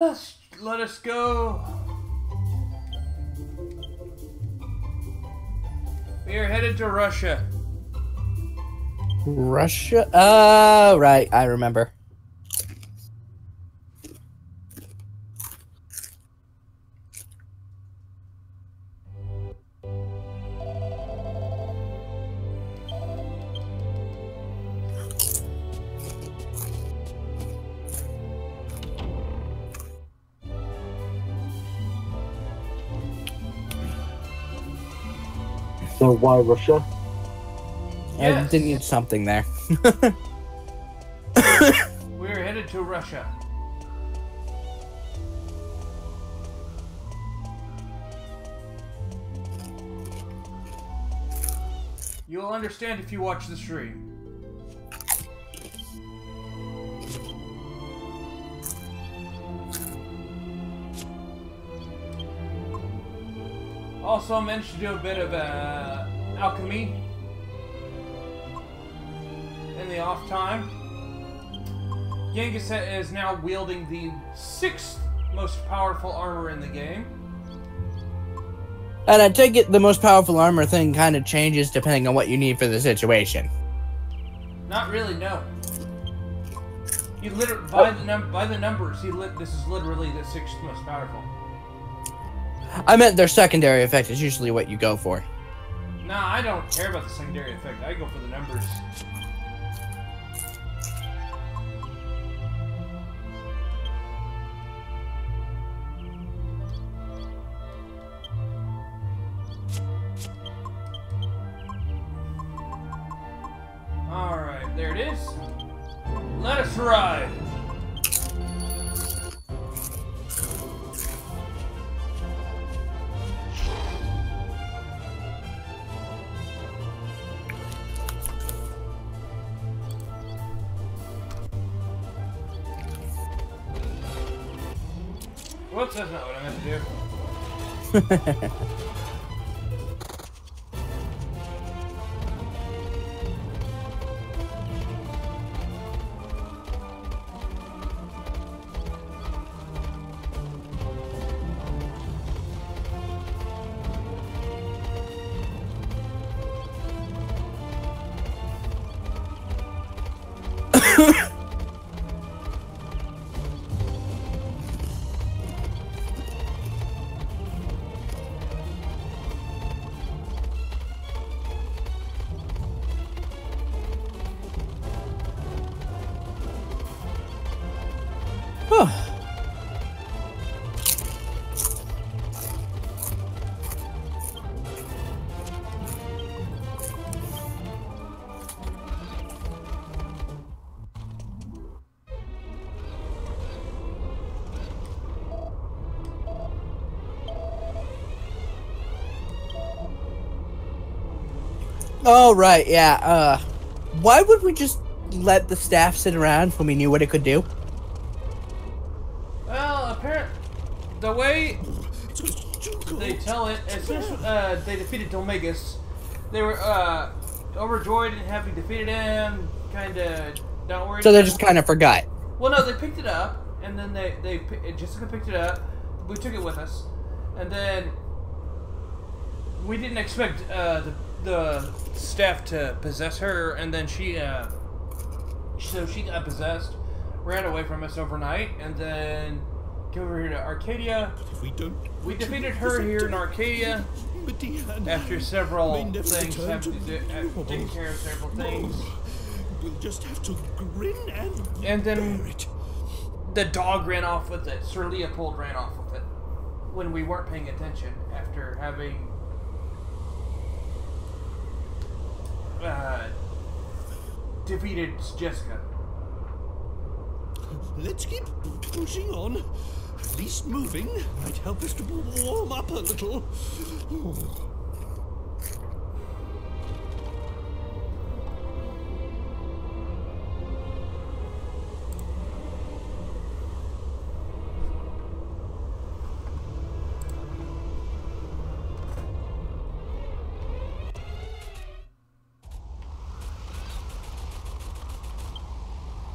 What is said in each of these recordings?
Let us go. We are headed to Russia. Russia? Oh, right. I remember. So why Russia? I Yes. did need something there. We're headed to Russia. You'll understand if you watch the stream. Also, I managed to do a bit of alchemy in the off time. Genghis is now wielding the 6th most powerful armor in the game. And I take it the most powerful armor thing kind of changes depending on what you need for the situation. Not really, no. You literally by the numbers. This is literally the 6th most powerful. I meant their secondary effect is usually what you go for. Nah, I don't care about the secondary effect. I go for the numbers. Alright, there it is. Let us ride. Whoops, that's not what I meant to do. Oh, right, yeah. Why would we just let the staff sit around when we knew what it could do? Well, apparently, the way they tell it, as soon as they defeated Domingus, they were overjoyed in having defeated him. Kind of don't worry. So they just kind of forgot. Well, no, they picked it up, and then Jessica picked it up. We took it with us, and then we didn't expect the staff to possess her, and then so she got possessed, ran away from us overnight, and then came over here to Arcadia. We defeated her here in Arcadia after several things, taking care of several things. We'll just have to grin And then bear it. the dog ran off with it. Sir Leopold ran off with it when we weren't paying attention after having defeated Jessica. Let's keep pushing on. At least moving might help us to warm up a little.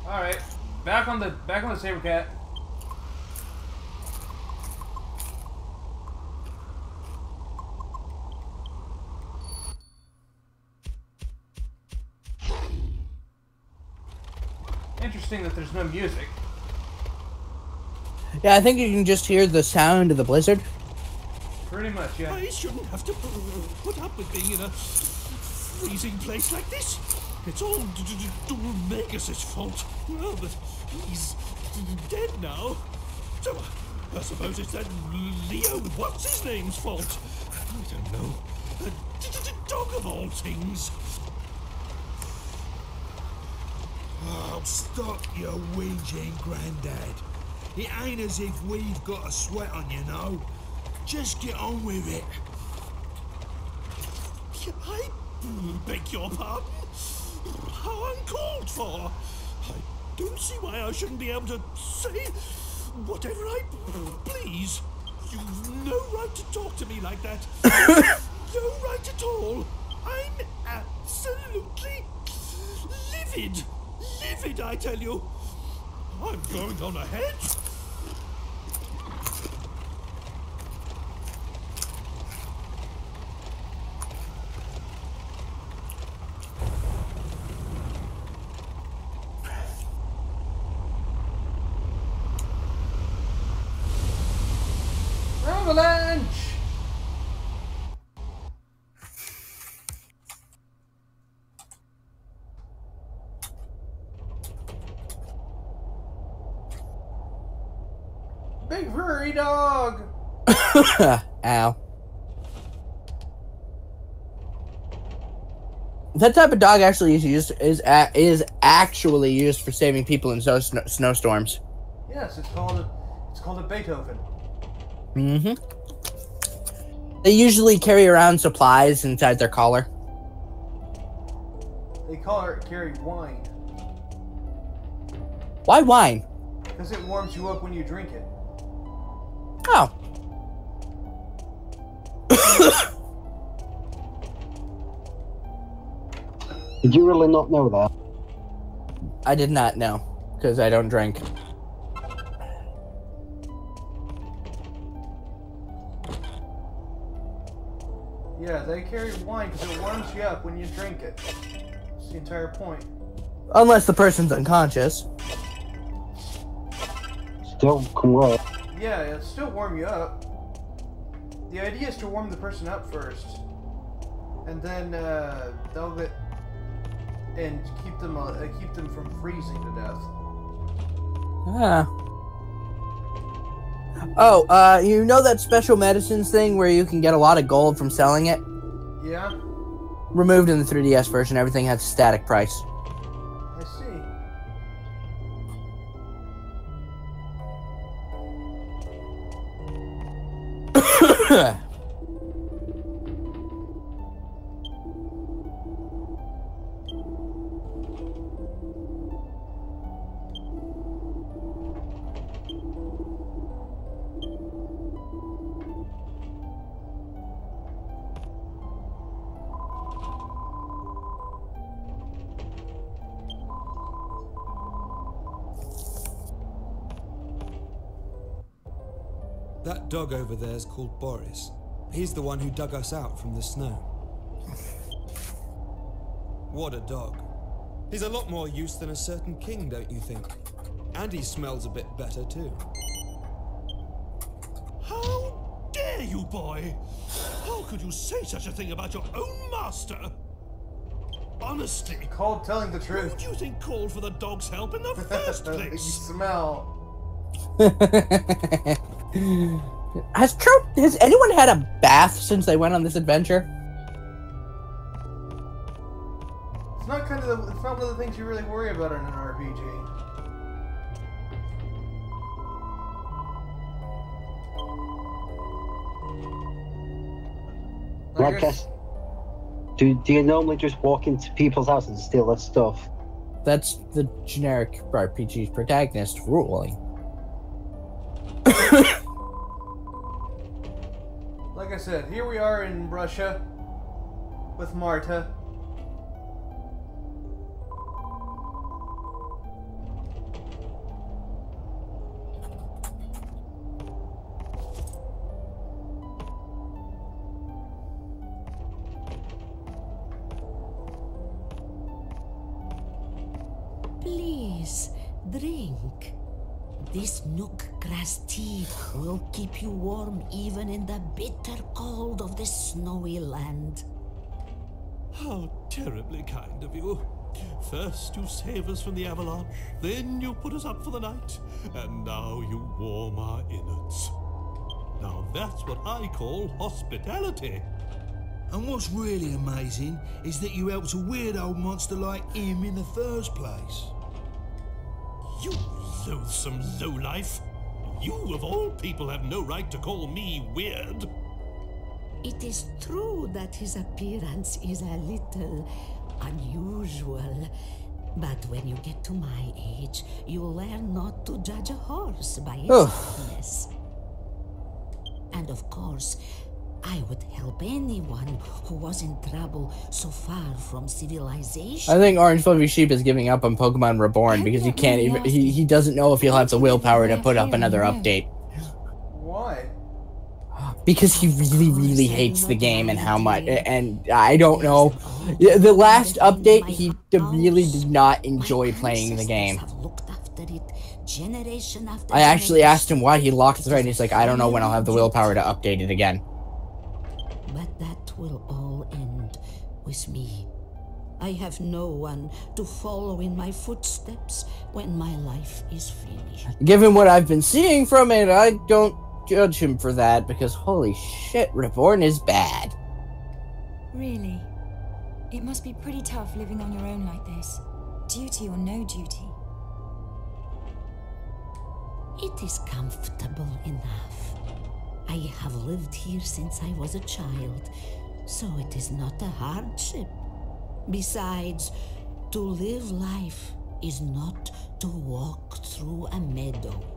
All right, back on the Saber Cat. interesting that there's no music. Yeah, I think you can just hear the sound of the blizzard. Pretty much, yeah. I shouldn't have to put up with being in a freezing place like this. It's all Magus' fault. Well, but he's dead now. So I suppose it's that Leo what's-his-name's fault. I don't know. The dog of all things. Oh, stop your whinging, Grandad. It ain't as if we've got a sweat on, you know. Just get on with it. I beg your pardon? How uncalled for. I don't see why I shouldn't be able to say whatever I please. You've no right to talk to me like that. No right at all. I'm absolutely livid. Livid, I tell you. I'm going on ahead. Avalanche! Big furry dog! Ow. That type of dog actually is actually used for saving people in snowstorms. Yes, it's called a Beethoven. Mm-hmm. They usually carry around supplies inside their collar. They carry wine. Why wine? Because it warms you up when you drink it. Oh. Did you really not know that? I did not know, because I don't drink. Yeah, they carry wine because it warms you up when you drink it. That's the entire point. Unless the person's unconscious. Still can work. Yeah, it'll still warm you up. The idea is to warm the person up first. And then, they'll get... And keep them from freezing to death. Ah. Oh, you know that special medicines thing where you can get a lot of gold from selling it? Yeah? Removed in the 3DS version, everything has a static price. I see. That dog over there is called Boris. He's the one who dug us out from the snow. What a dog. He's a lot more use than a certain king, don't you think? And he smells a bit better, too. How dare you, boy? How could you say such a thing about your own master? Honestly, Called telling the who truth. do you think called for the dog's help in the first You place? smell. Has anyone had a bath since they went on this adventure? It's not it's not one of the things you really worry about in an RPG. I guess. Do you normally just walk into people's houses and steal their stuff? That's the generic RPG's protagonist ruling. Like I said, here we are in Russia with Marta. Please, drink. This nook grass tea will keep you warm even in the bitter cold of this snowy land. How terribly kind of you. First you save us from the avalanche, then you put us up for the night, and now you warm our innards. Now that's what I call hospitality. And what's really amazing is that you helped a weird old monster like him in the first place. You loathsome lowlife. You, of all people, have no right to call me weird. It is true that his appearance is a little unusual. But when you get to my age, you learn not to judge a horse by its fitness. And of course, I would help anyone who was in trouble so far from civilization. I think Orange Fluffy Sheep is giving up on Pokemon Reborn because he can't even. He doesn't know if he'll have the willpower to put up another update. Why? Because he really hates the game and how much. And I don't know. The last update, he really did not enjoy playing the game. I actually asked him why he locked the thread, and he's like, I don't know when I'll have the willpower to update it again. But that will all end with me. I have no one to follow in my footsteps when my life is finished. Given what I've been seeing from it, I don't judge him for that, because holy shit, Reborn is bad. Really? It must be pretty tough living on your own like this. Duty or no duty. It is comfortable enough. I have lived here since I was a child, so it is not a hardship. Besides, to live life is not to walk through a meadow.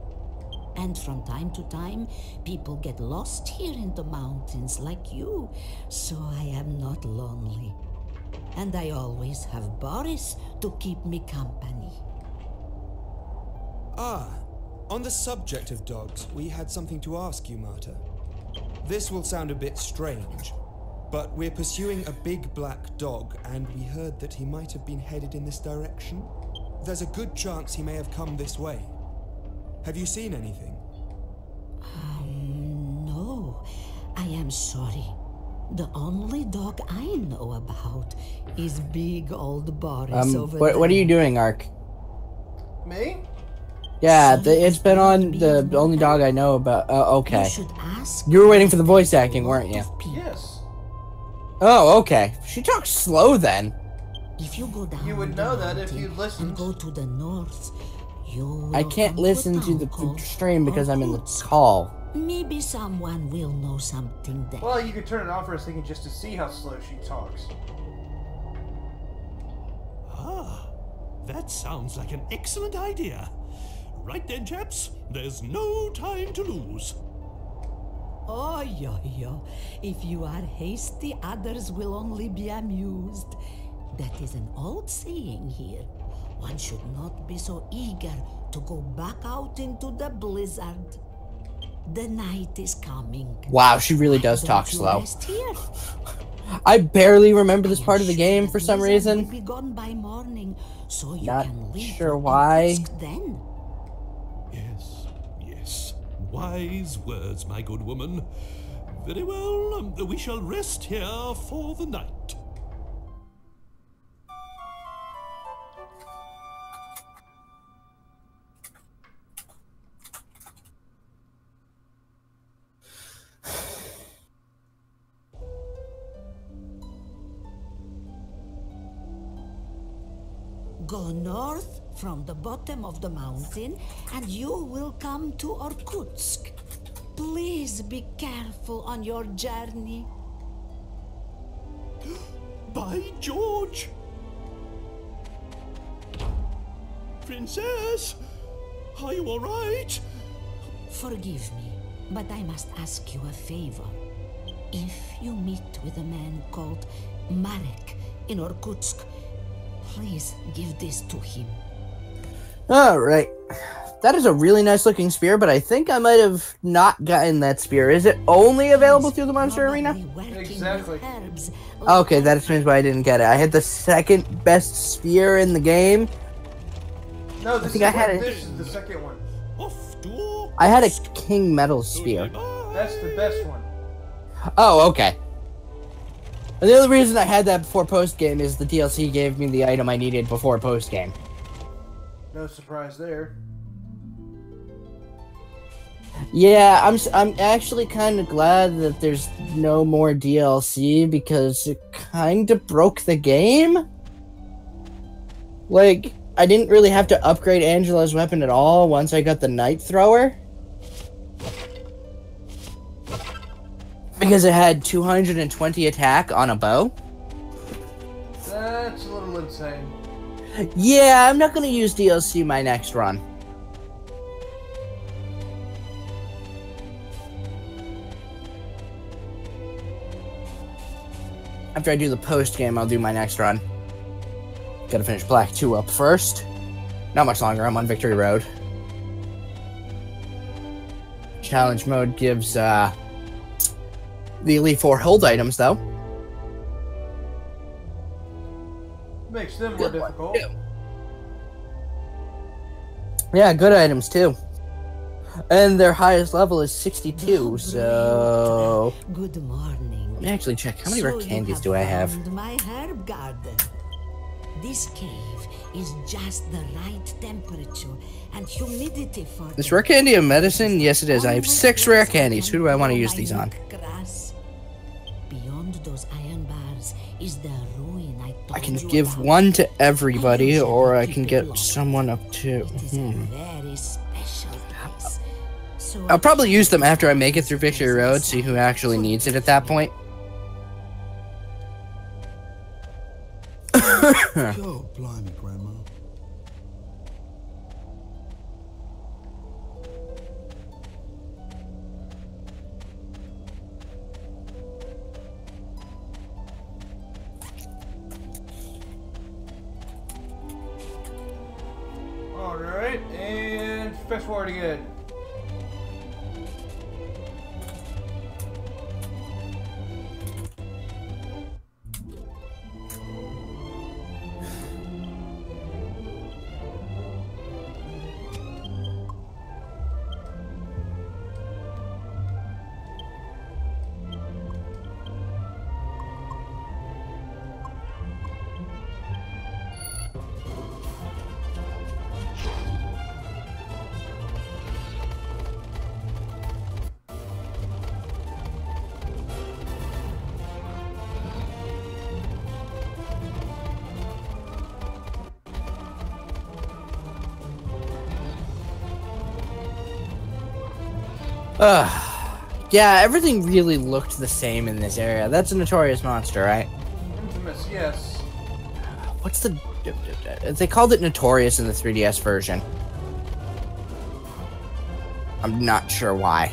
And from time to time, people get lost here in the mountains like you, so I am not lonely. And I always have Boris to keep me company. Ah, on the subject of dogs, we had something to ask you, Marta. This will sound a bit strange, but we're pursuing a big black dog, and we heard that he might have been headed in this direction. There's a good chance he may have come this way. Have you seen anything? No, I am sorry. The only dog I know about is big old Boris over there. What are you doing, Ark? Me? Yeah, it's been on the only dog I know about. Okay. You should ask. You were waiting for the voice acting, weren't you? Yes. Oh, okay. She talks slow then. If you go down, You would know that if you listened. and go to the north, you will I can't come to listen a to the town stream because called I'm in the Irkutsk. call. Maybe someone will know something there. Well, you could turn it off for a second just to see how slow she talks. Ah, that sounds like an excellent idea. Right then, chaps, there's no time to lose. Oh, yo. If you are hasty, others will only be amused. That is an old saying here. One should not be so eager to go back out into the blizzard. The night is coming. Wow, she really does Why talk don't you slow. rest here? I barely remember this I am part of the sure game the for some blizzard will reason. be gone by morning, so you Not can leave sure for why. Irkutsk then. Yes. Wise words, my good woman. Very well, we shall rest here for the night. Go north from the bottom of the mountain and you will come to Irkutsk. Please be careful on your journey. By George! Princess! Are you all right? Forgive me, but I must ask you a favor. If you meet with a man called Marek in Irkutsk, please give this to him. Alright. That is a really nice looking spear, but I think I might have not gotten that spear. Is it only available through the Monster Arena? Exactly. Okay, that explains why I didn't get it. I had the second best spear in the game, No, this think I had this is the second one. Off to I had a king metal spear. That's the best one. Oh, okay. And the only reason I had that before post game is the DLC gave me the item I needed before post game. No surprise there. Yeah, I'm actually kind of glad that there's no more DLC because it kind of broke the game. Like, I didn't really have to upgrade Angela's weapon at all once I got the Night Thrower. Because it had 220 attack on a bow. That's a little insane. Yeah, I'm not going to use DLC my next run. After I do the post game, I'll do my next run. Gotta finish Black 2 up first. Not much longer, I'm on Victory Road. Challenge mode gives the Elite 4 hold items, though. Makes them more difficult. Yeah, good items, too. And their highest level is 62, so... Good morning. Let me actually check. How many So rare you candies do I have? found my herb garden. This cave is just the right temperature and humidity for This rare candy of medicine? Yes, it is. I have 6 rare candies. Who do I want to use these on? Grass. Beyond those iron bars is the ruin I told I can you give about. one to everybody, or I can get someone up to... It is a very special place. So I'll probably use them after I make it through Victory Road, see who actually needs it at that point. God blimey, Grandma. Alright, and fast forward again. Yeah, everything really looked the same in this area. That's a notorious monster, right? Infamous, yes. What's the... They called it Notorious in the 3DS version. I'm not sure why.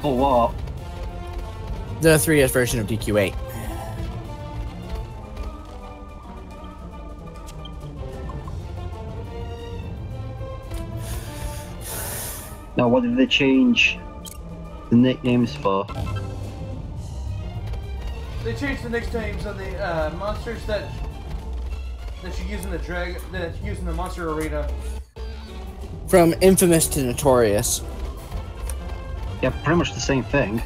For what? The 3DS version of DQ8. Now, what did they change the nicknames for? They changed the nicknames on the monsters that you use in the that you use in the monster arena. From Infamous to Notorious. Yeah, pretty much the same thing.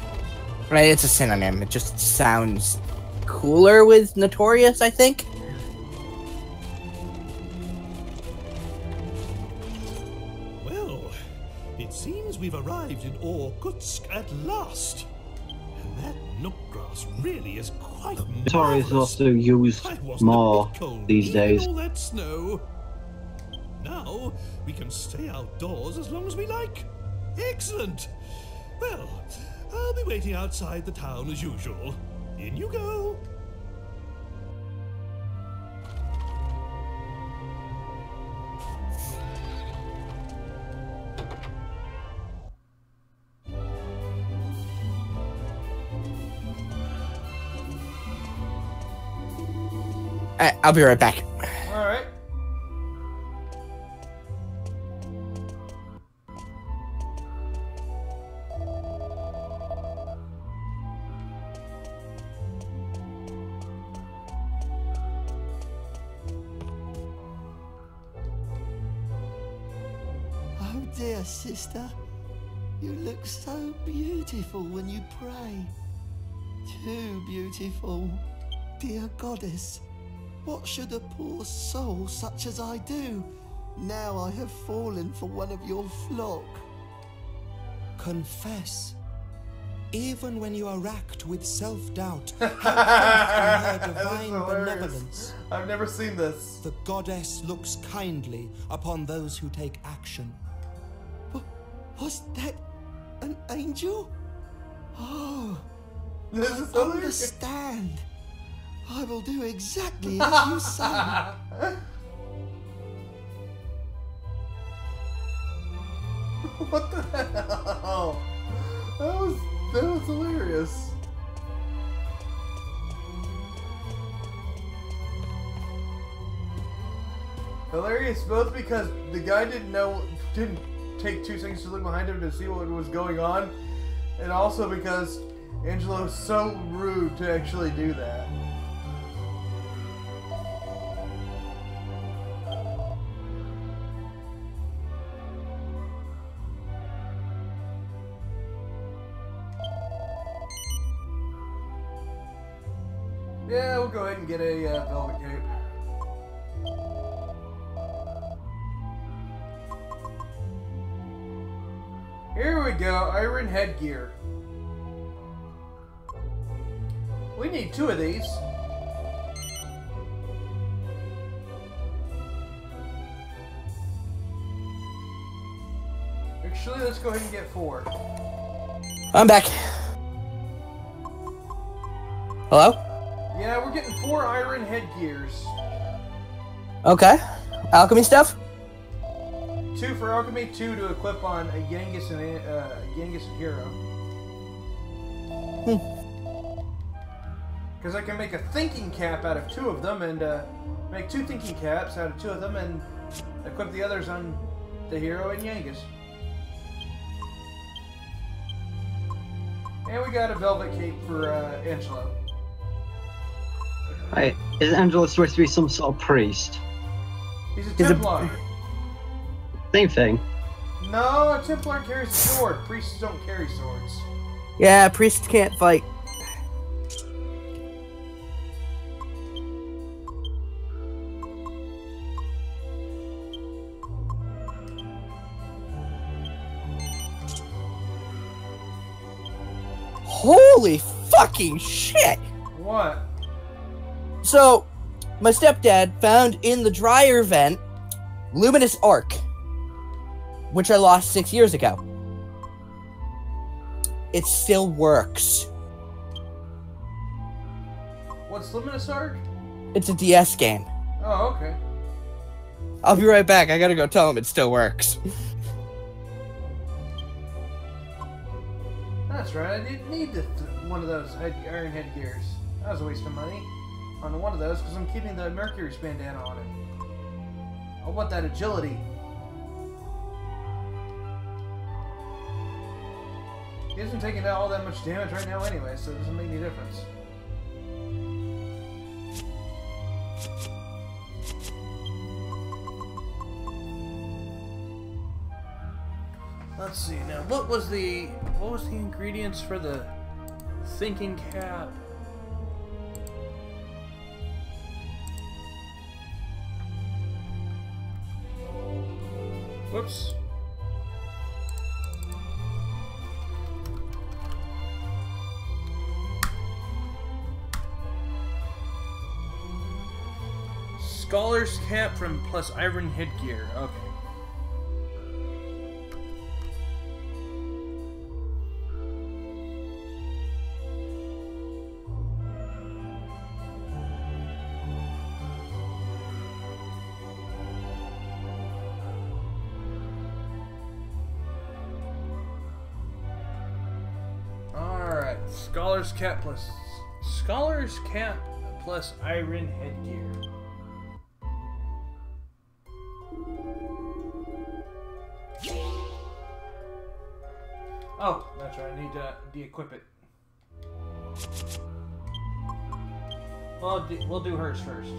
Right, it's a synonym. It just sounds cooler with Notorious, I think. Well, it seems we've arrived in Irkutsk at last. And that nook grass really is quite Notorious is also used I wasn't a more bit cold, these even days. all that snow. Now we can stay outdoors as long as we like. Excellent. Well, I'll be waiting outside the town as usual. In you go. I'll be right back. Alright. Oh dear, sister. You look so beautiful when you pray. Too beautiful. Dear goddess, what should a poor soul such as I do? Now I have fallen for one of your flock. Confess. Even when you are racked with self-doubt, have faith in her divine benevolence. I've never seen this. The goddess looks kindly upon those who take action. Was that an angel? Oh, This I is hilarious. understand. I will do exactly as you say. What the hell? That was hilarious. Hilarious both because the guy didn't take 2 seconds to look behind him to see what was going on, and also because Angelo was so rude to actually do that. Yeah, we'll go ahead and get a velvet cape. Here we go, iron headgear. We need 2 of these. Actually, let's go ahead and get 4. I'm back. Hello? Yeah, we're getting 4 iron headgears. Okay. Alchemy stuff? 2 for alchemy, 2 to equip on a Genghis and Hero. Because I can make a thinking cap out of 2 of them, and make 2 thinking caps out of 2 of them, and equip the others on the Hero and Genghis. And we got a velvet cape for Angelo. Hey, is Angelo supposed to be some sort of priest? He's a Templar. Same thing. No, a Templar carries a sword. Priests don't carry swords. Yeah, priests can't fight. Holy fucking shit! What? So, my stepdad found in the dryer vent Luminous Arc, which I lost 6 years ago. It still works. What's Luminous Arc? It's a DS game. Oh, okay. I'll be right back. I gotta go tell him it still works. That's right. I didn't need one of those iron headgears. That was a waste of money on one of those because I'm keeping the Mercury's bandana on it. I want that agility. He isn't taking all that much damage right now anyway, so it doesn't make any difference. Let's see now. What was the ingredients for the thinking cap? Whoops. Scholar's cap from plus iron headgear. Okay. Alright, Scholar's cap plus iron headgear. Oh, that's right. I need to de-equip it. Well, we'll do hers first.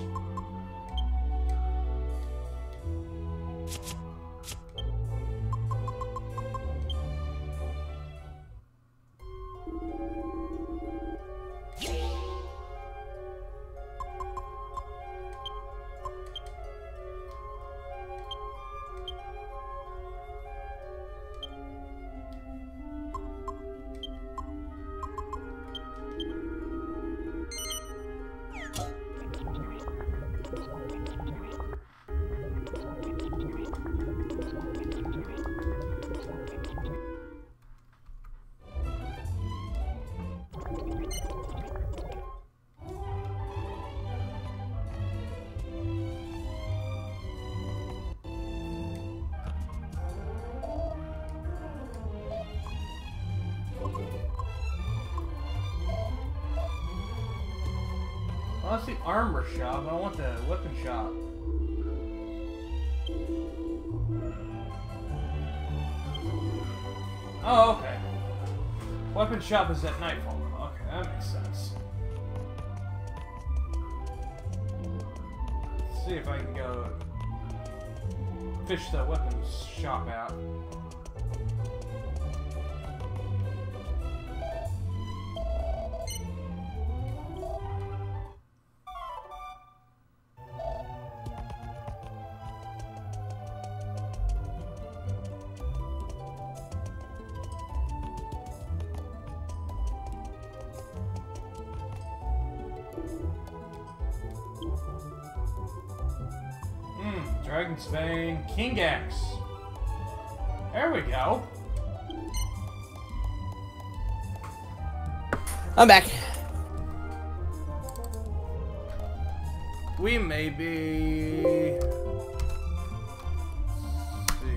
Well, that's the armor shop. I want the weapon shop. Oh, okay. Weapon shop is at nightfall. Okay, that makes sense. Let's see if I can go fish the weapons shop out. Dragon's Bane, King Axe. There we go. I'm back. We may be... Let's see.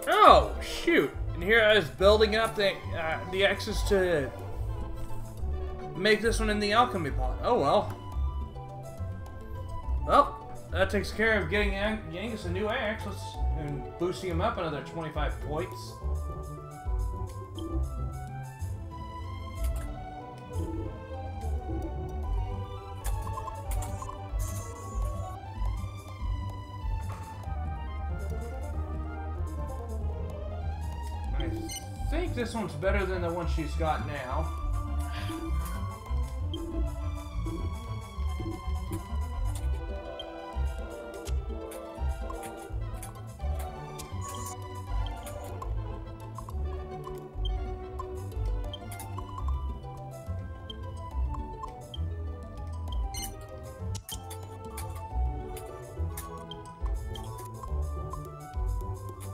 Oh, shoot. And here I was building up the axes to make this one in the alchemy pot. Oh well. Well, that takes care of getting Yangus a new axe and boosting him up another 25 points. I think this one's better than the one she's got now.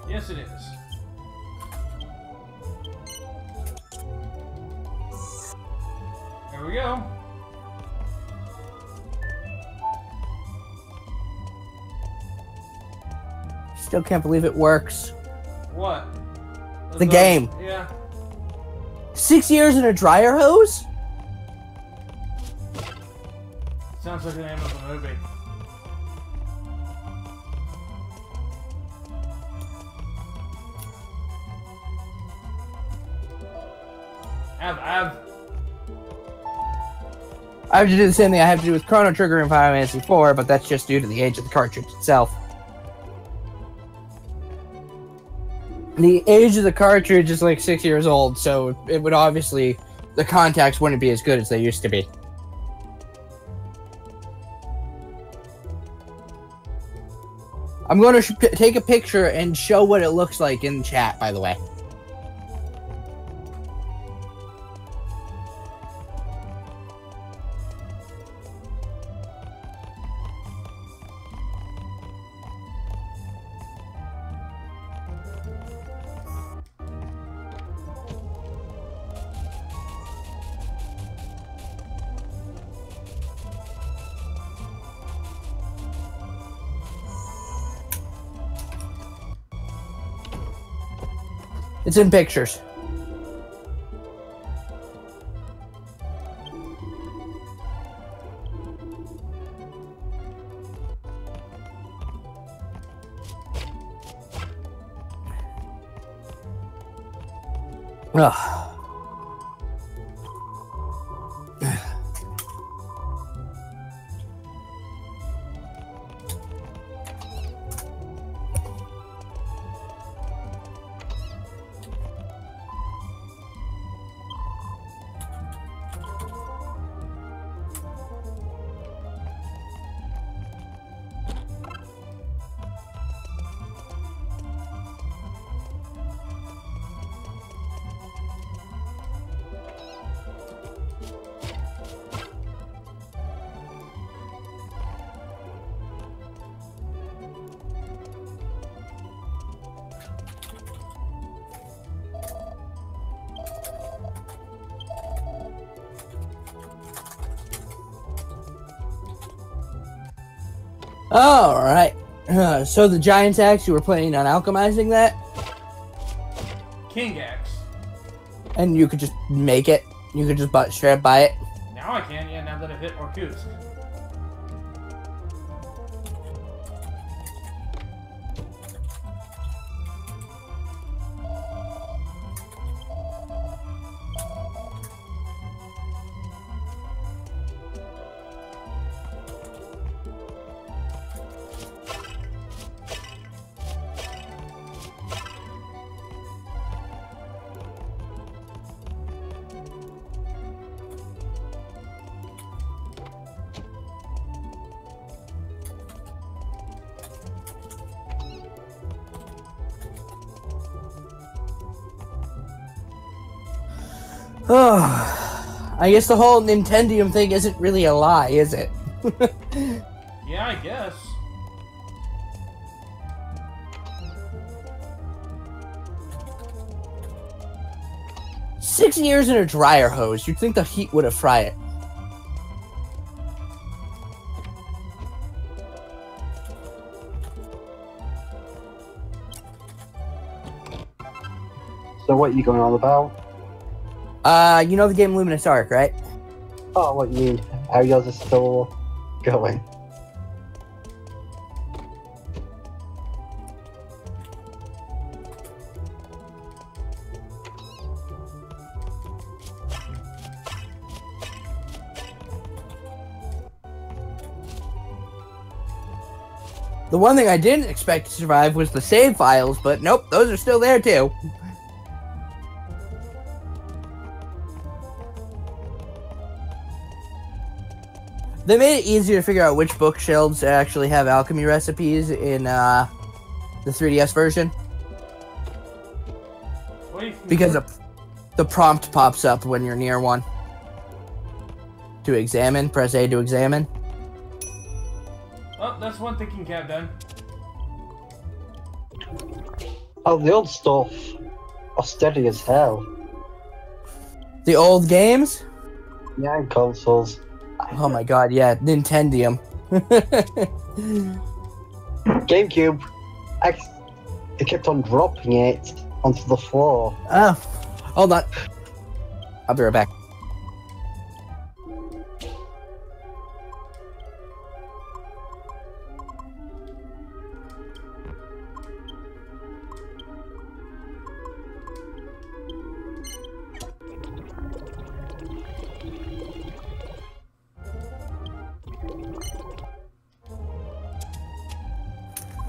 Yes, it is. There we go. Still can't believe it works. What? The game. Yeah. 6 years in a dryer hose? Sounds like the name of a movie. I have to do the same thing I have to do with Chrono Trigger in Final Fantasy IV, but that's just due to the age of the cartridge itself. The age of the cartridge is like 6 years old, so it would obviously... the contacts wouldn't be as good as they used to be. I'm going to take a picture and show what it looks like in chat, by the way. It's in pictures. Ugh. Alright. So the Giant's Axe, you were planning on alchemizing that? King Axe. And you could just make it. You could just straight up buy it. Now I can, yeah, now that I've hit Orkutsk. Oh, I guess the whole Nintendium thing isn't really a lie, is it? Yeah, I guess. Six years in a dryer hose. You'd think the heat would have fried it. So what are you going on about? You know the game Luminous Arc, right? Oh, what you mean? How yours is still going? The one thing I didn't expect to survive was the save files, but nope, those are still there too. They made it easier to figure out which bookshelves actually have alchemy recipes in the 3DS version. Because the prompt pops up when you're near one. To examine, press A to examine. Oh, that's one thinking cap done. Oh, the old stuff are steady as hell. The old games? Yeah, and consoles. Oh my god, yeah, Nintendium. GameCube, they kept on dropping it onto the floor. Oh, hold on. I'll be right back.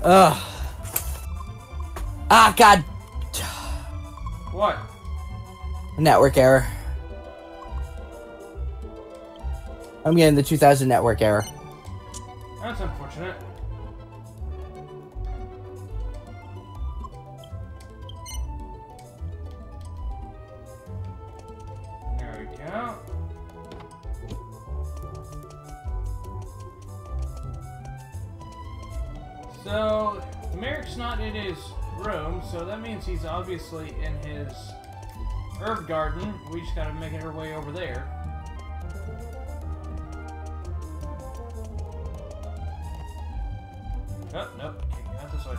Ugh. Ah, God. What? Network error. I'm getting the 2000 network error. That's unfortunate. There we go. So, Merrick's not in his room, so that means he's obviously in his herb garden. We just gotta make our way over there. Oh, nope, can't get out this way.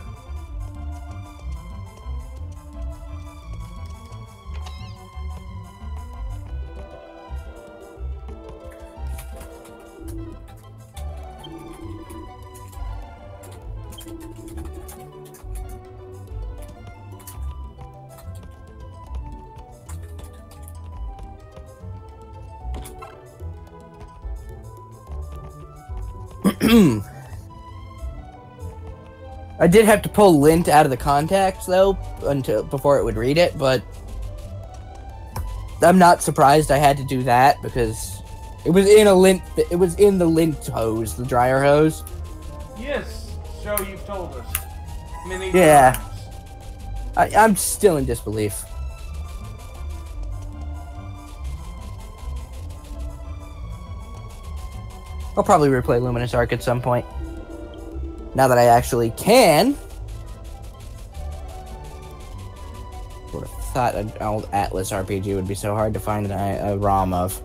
I did have to pull lint out of the contacts though before it would read it, but I'm not surprised I had to do that because it was in the lint hose, the dryer hose. Yes, so you've told us many Yeah. times. I'm still in disbelief. I'll probably replay Luminous Arc at some point. Now that I actually can. Would have thought an old Atlas RPG would be so hard to find a ROM of.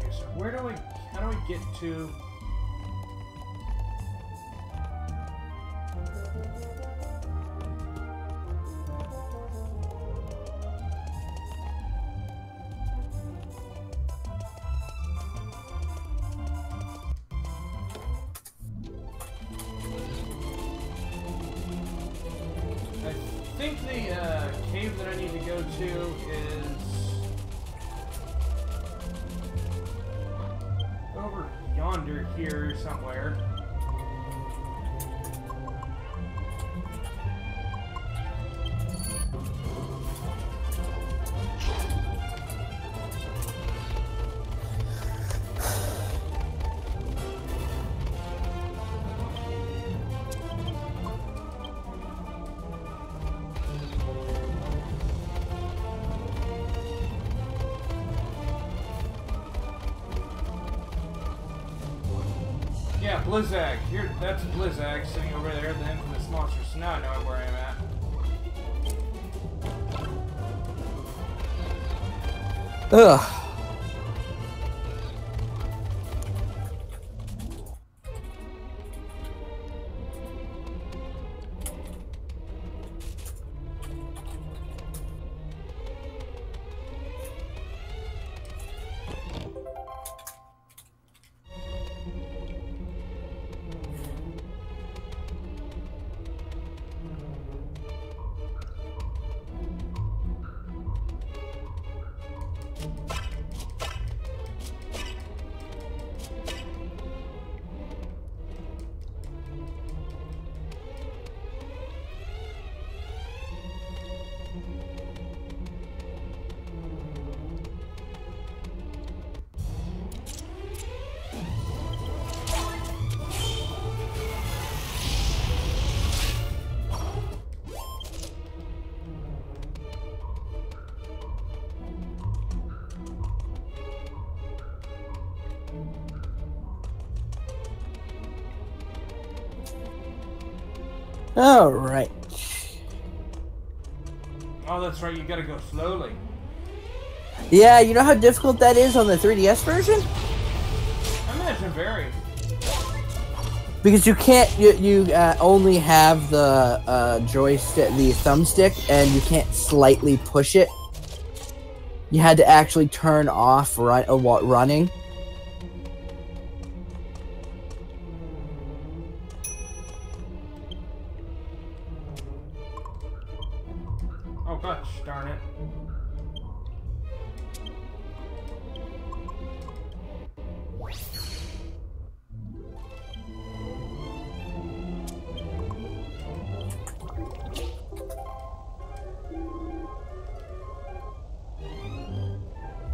Okay, so how do we get to... I think the cave that I need to go to is over yonder here somewhere. Yeah, Blizzag. Here, that's Blizzag sitting over there, the infamous monster. So now I know where I'm at. Ugh. All right. Oh, that's right. You gotta go slowly. Yeah, you know how difficult that is on the 3DS version? I imagine very. Because you can't, you only have the joystick, the thumbstick, and you can't slightly push it. You had to actually turn off running. Oh gosh, darn it.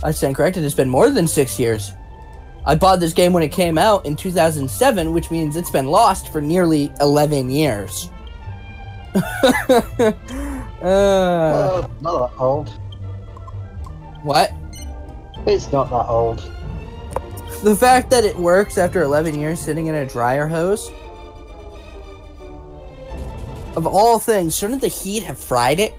I stand corrected, it's been more than 6 years. I bought this game when it came out in 2007, which means it's been lost for nearly 11 years. Well, not that old. What? It's not that old. The fact that it works after 11 years sitting in a dryer hose? Of all things, shouldn't the heat have fried it?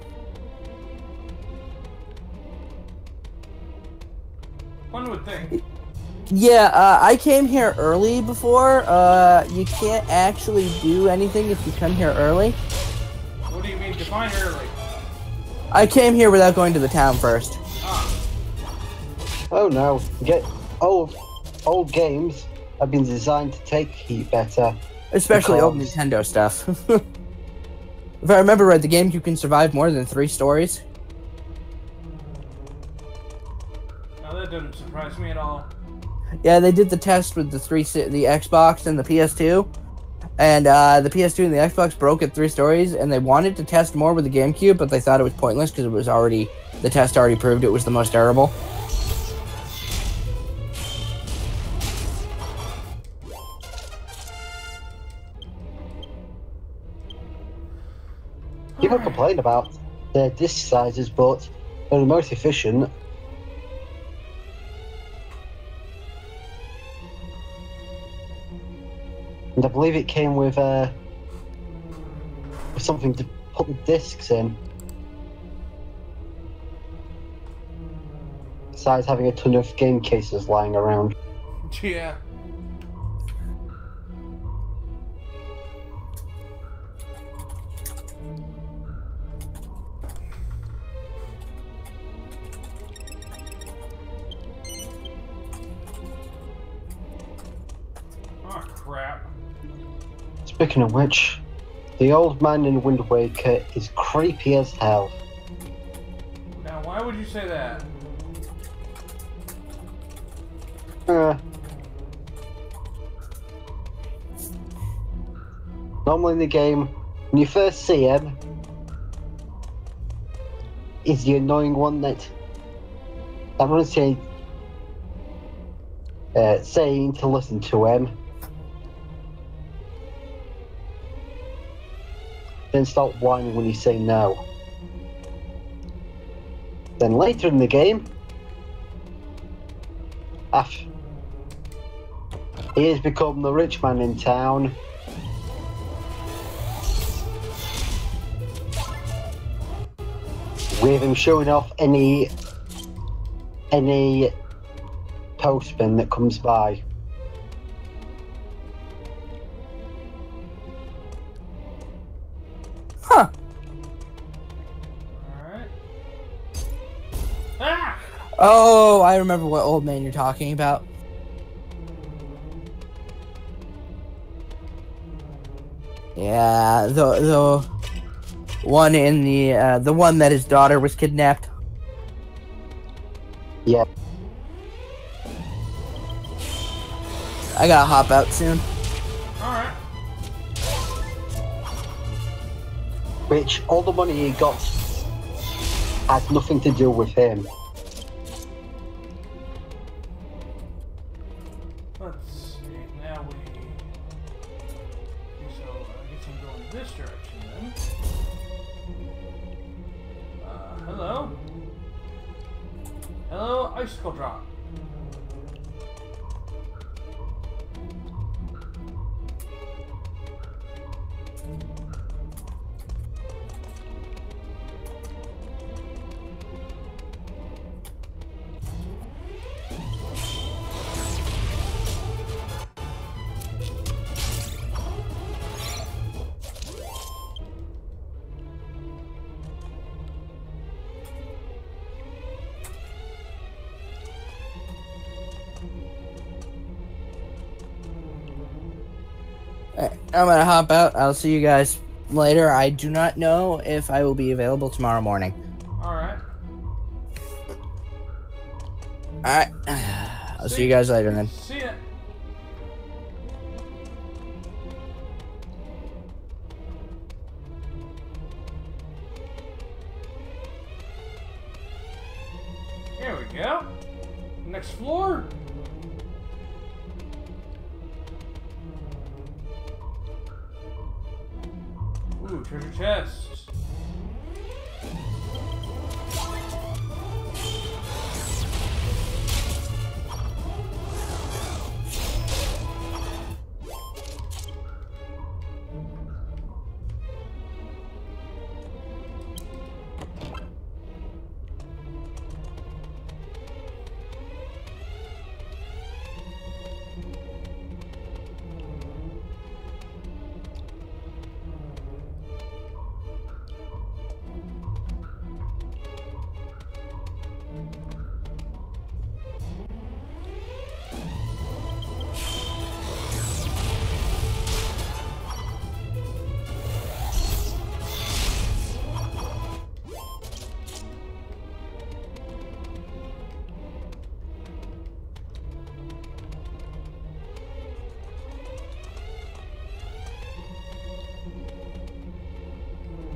One would think. Yeah, I came here early before. You can't actually do anything if you come here early. What do you mean, define early? I came here without going to the town first. Ah. Oh no, old games have been designed to take heat better. Especially old Nintendo stuff. If I remember right, the GameCube can survive more than 3 stories. Now that doesn't surprise me at all. Yeah, they did the test with the Xbox and the PS2. And the PS2 and the Xbox broke at 3 stories, and they wanted to test more with the GameCube, but they thought it was pointless because it was already, the test already proved it was the most durable. People complain about their disc sizes, but they're the most efficient. And I believe it came with something to put the discs in. besides having a ton of game cases lying around. Yeah. Oh, crap. Speaking of which, the old man in Wind Waker is creepy as hell. Now, why would you say that? Normally in the game, when you first see him, he's the annoying one that everyone's saying to listen to him. Then start whining when you say no. Then later in the game, he has become the rich man in town. With him showing off any postman that comes by. Huh. Alright. Ah! Oh, I remember what old man you're talking about. Yeah, the one in the one that his daughter was kidnapped. Yeah. I gotta hop out soon. Alright. Which all the money he got has nothing to do with him. Let's see. Now we. So I guess I'm going this direction then. Hello? Hello, icicle drop. I'm gonna hop out. I'll see you guys later. I do not know if I will be available tomorrow morning. Alright. Alright. I'll see you guys later then. See ya. There we go. Next floor. Ooh, treasure chest.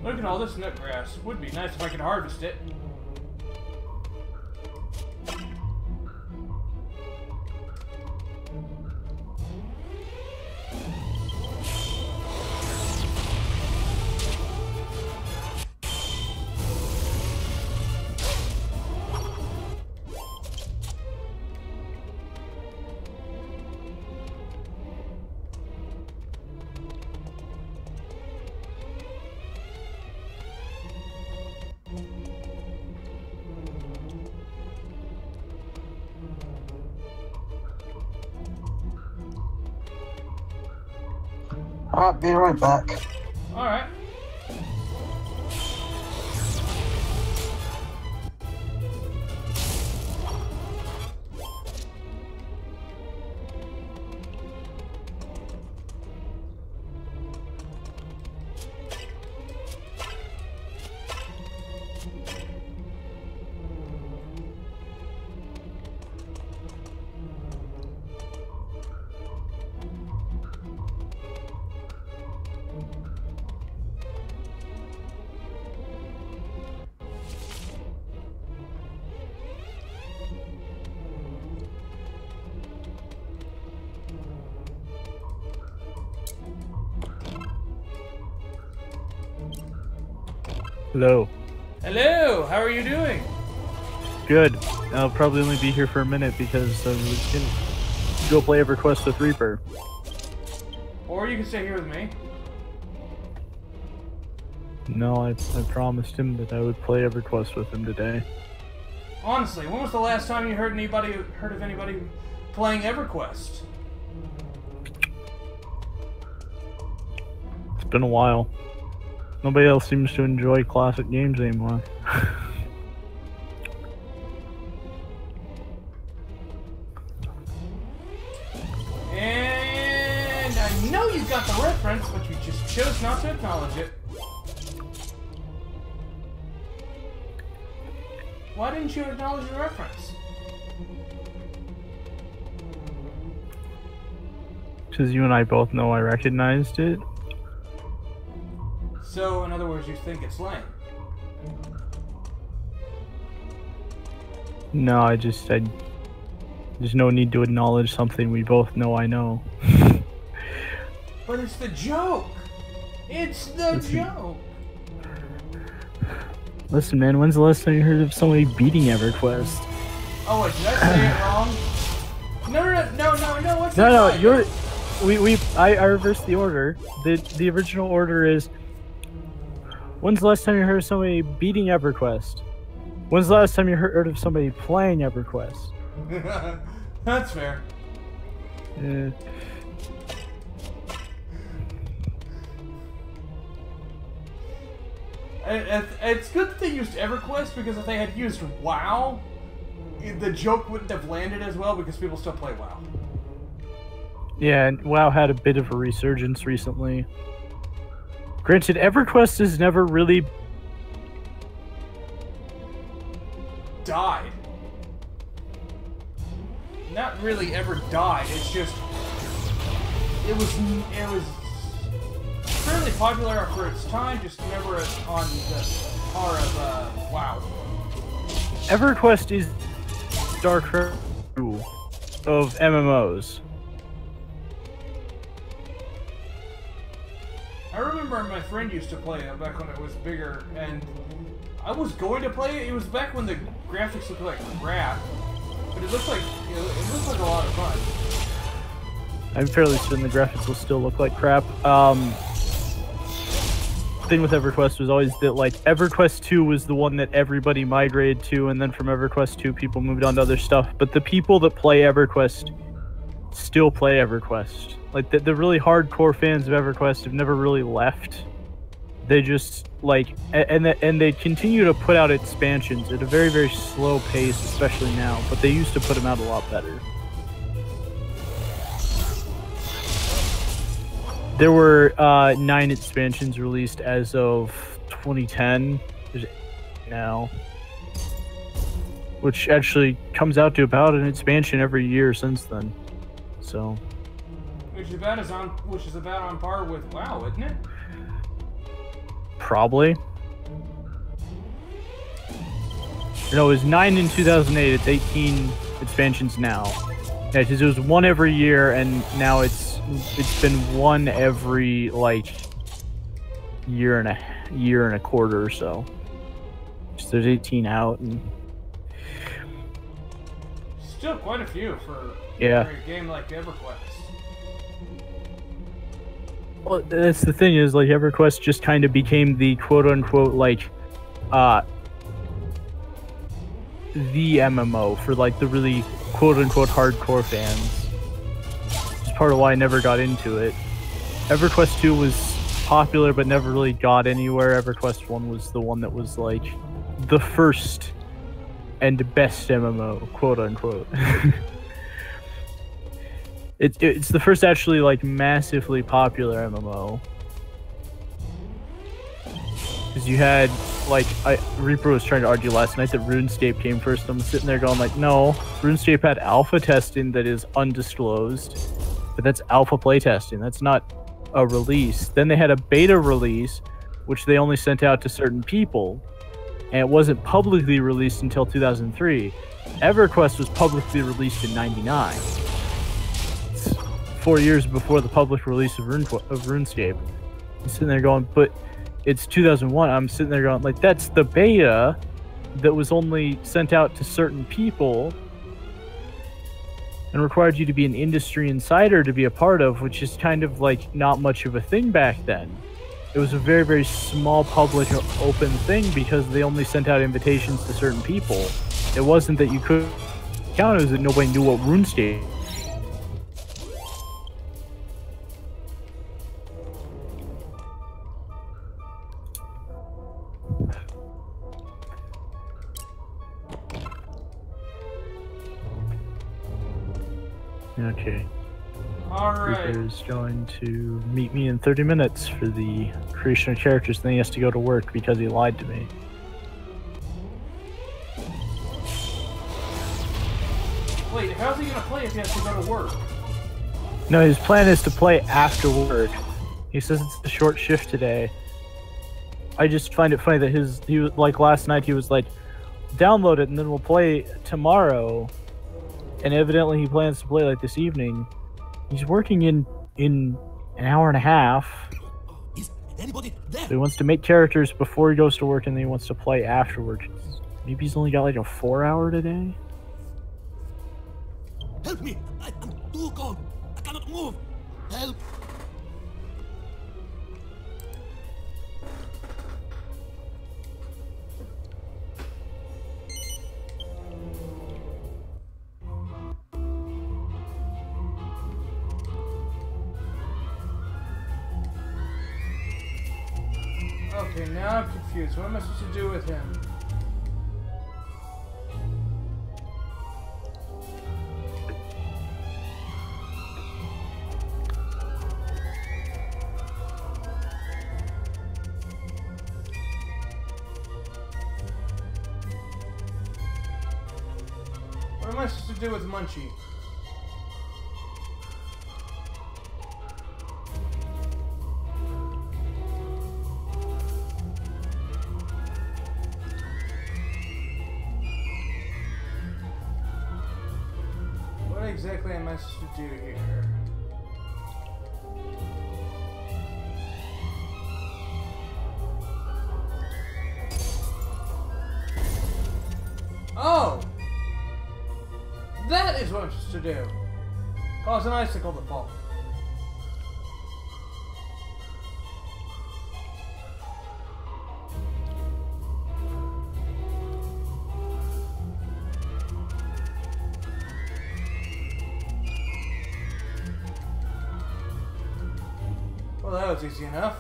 Look at all this nut grass. Would be nice if I could harvest it. Alright, be right back. Alright. Hello. Hello, how are you doing? Good. I'll probably only be here for a minute because I was gonna go play EverQuest with Reaper. Or you can stay here with me. No, I promised him that I would play EverQuest with him today. Honestly, when was the last time you heard of anybody playing EverQuest? It's been a while. Nobody else seems to enjoy classic games anymore. And I know you got the reference, but you just chose not to acknowledge it. Why didn't you acknowledge the reference? Because you and I both know I recognized it. So, in other words, you think it's lame. No, there's no need to acknowledge something we both know I know. But it's the joke! It's the joke! Listen, man, when's the last time you heard of somebody beating EverQuest? Oh, wait, did I say it wrong? No, what's No, that? you're... I reversed the order. The original order is... When's the last time you heard of somebody beating EverQuest? When's the last time you heard of somebody playing EverQuest? That's fair. Yeah. It's good that they used EverQuest, because if they had used WoW, the joke wouldn't have landed as well, because people still play WoW. Yeah, and WoW had a bit of a resurgence recently. Granted, EverQuest has never really died. Not really ever died, it's just... It was fairly popular for its time, just never on the par of, WoW. EverQuest is StarCraft of MMOs. I remember my friend used to play it back when it was bigger, and I was going to play it. It was back when the graphics looked like crap, but it looked like it looked like a lot of fun. I'm fairly certain the graphics will still look like crap. Thing with EverQuest was always that, like, EverQuest 2 was the one that everybody migrated to, and then from EverQuest 2 people moved on to other stuff. But the people that play EverQuest still play EverQuest. Like, the really hardcore fans of EverQuest have never really left. They just, like, and they continue to put out expansions at a very, very slow pace, especially now, but they used to put them out a lot better. There were 9 expansions released as of 2010. There's 8 now, which actually comes out to about an expansion every year since then. So, which is about on par with WoW, isn't it? Probably. No, it was 9 in 2008. It's 18 expansions now. Yeah, because it was 1 every year, and now it's been 1 every, like, year and a quarter or so. So there's 18 out, and still quite a few for yeah. a game like EverQuest. Well, that's the thing is, like, EverQuest just kind of became the quote-unquote, like, the MMO for, like, the really quote-unquote hardcore fans. It's part of why I never got into it. EverQuest 2 was popular but never really got anywhere. EverQuest 1 was the one that was like the first and best MMO, quote unquote. It's the first actually like massively popular MMO. Because you had like Reaper was trying to argue last night that RuneScape came first. I'm sitting there going like, no, RuneScape had alpha testing that is undisclosed, but that's alpha playtesting. That's not a release. Then they had a beta release, which they only sent out to certain people, and it wasn't publicly released until 2003. EverQuest was publicly released in '99. It's 4 years before the public release of RuneScape. I'm sitting there going, but it's 2001. I'm sitting there going, like, that's the beta that was only sent out to certain people and required you to be an industry insider to be a part of, which is kind of like not much of a thing back then. It was a very, very small public open thing because they only sent out invitations to certain people. It wasn't that you could count, it was that nobody knew what RuneScape. Okay. Alright. Reaper is going to meet me in 30 minutes for the creation of characters, then he has to go to work because he lied to me. Wait, how's he gonna play if he has to go to work? No, his plan is to play after work. He says it's a short shift today. I just find it funny that he was like last night he was like, download it and then we'll play tomorrow. And evidently he plans to play like this evening. He's working in an hour and a half. Is anybody there? So he wants to make characters before he goes to work and then he wants to play afterwards. Maybe he's only got like a 4-hour today? Help me! I'm too cold. I cannot move. Help! Okay, now I'm confused. What am I supposed to do with him? What am I supposed to do with Munchie? What exactly am I supposed to do here? Oh! That is what I'm supposed to do. Cause an icicle to fall. Well, that was easy enough.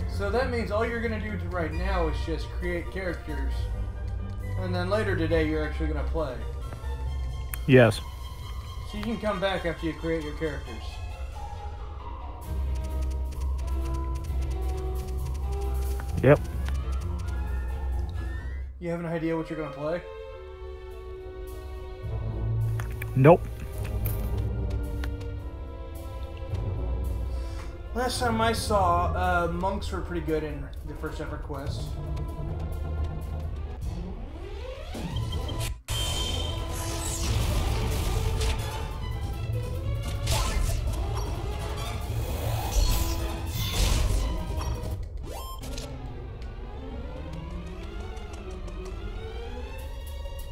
So that means all you're going to do right now is just create characters. And then later today you're actually going to play. Yes. So you can come back after you create your characters. Yep. You have an idea what you're going to play? Nope. Last time I saw, monks were pretty good in the first ever quest.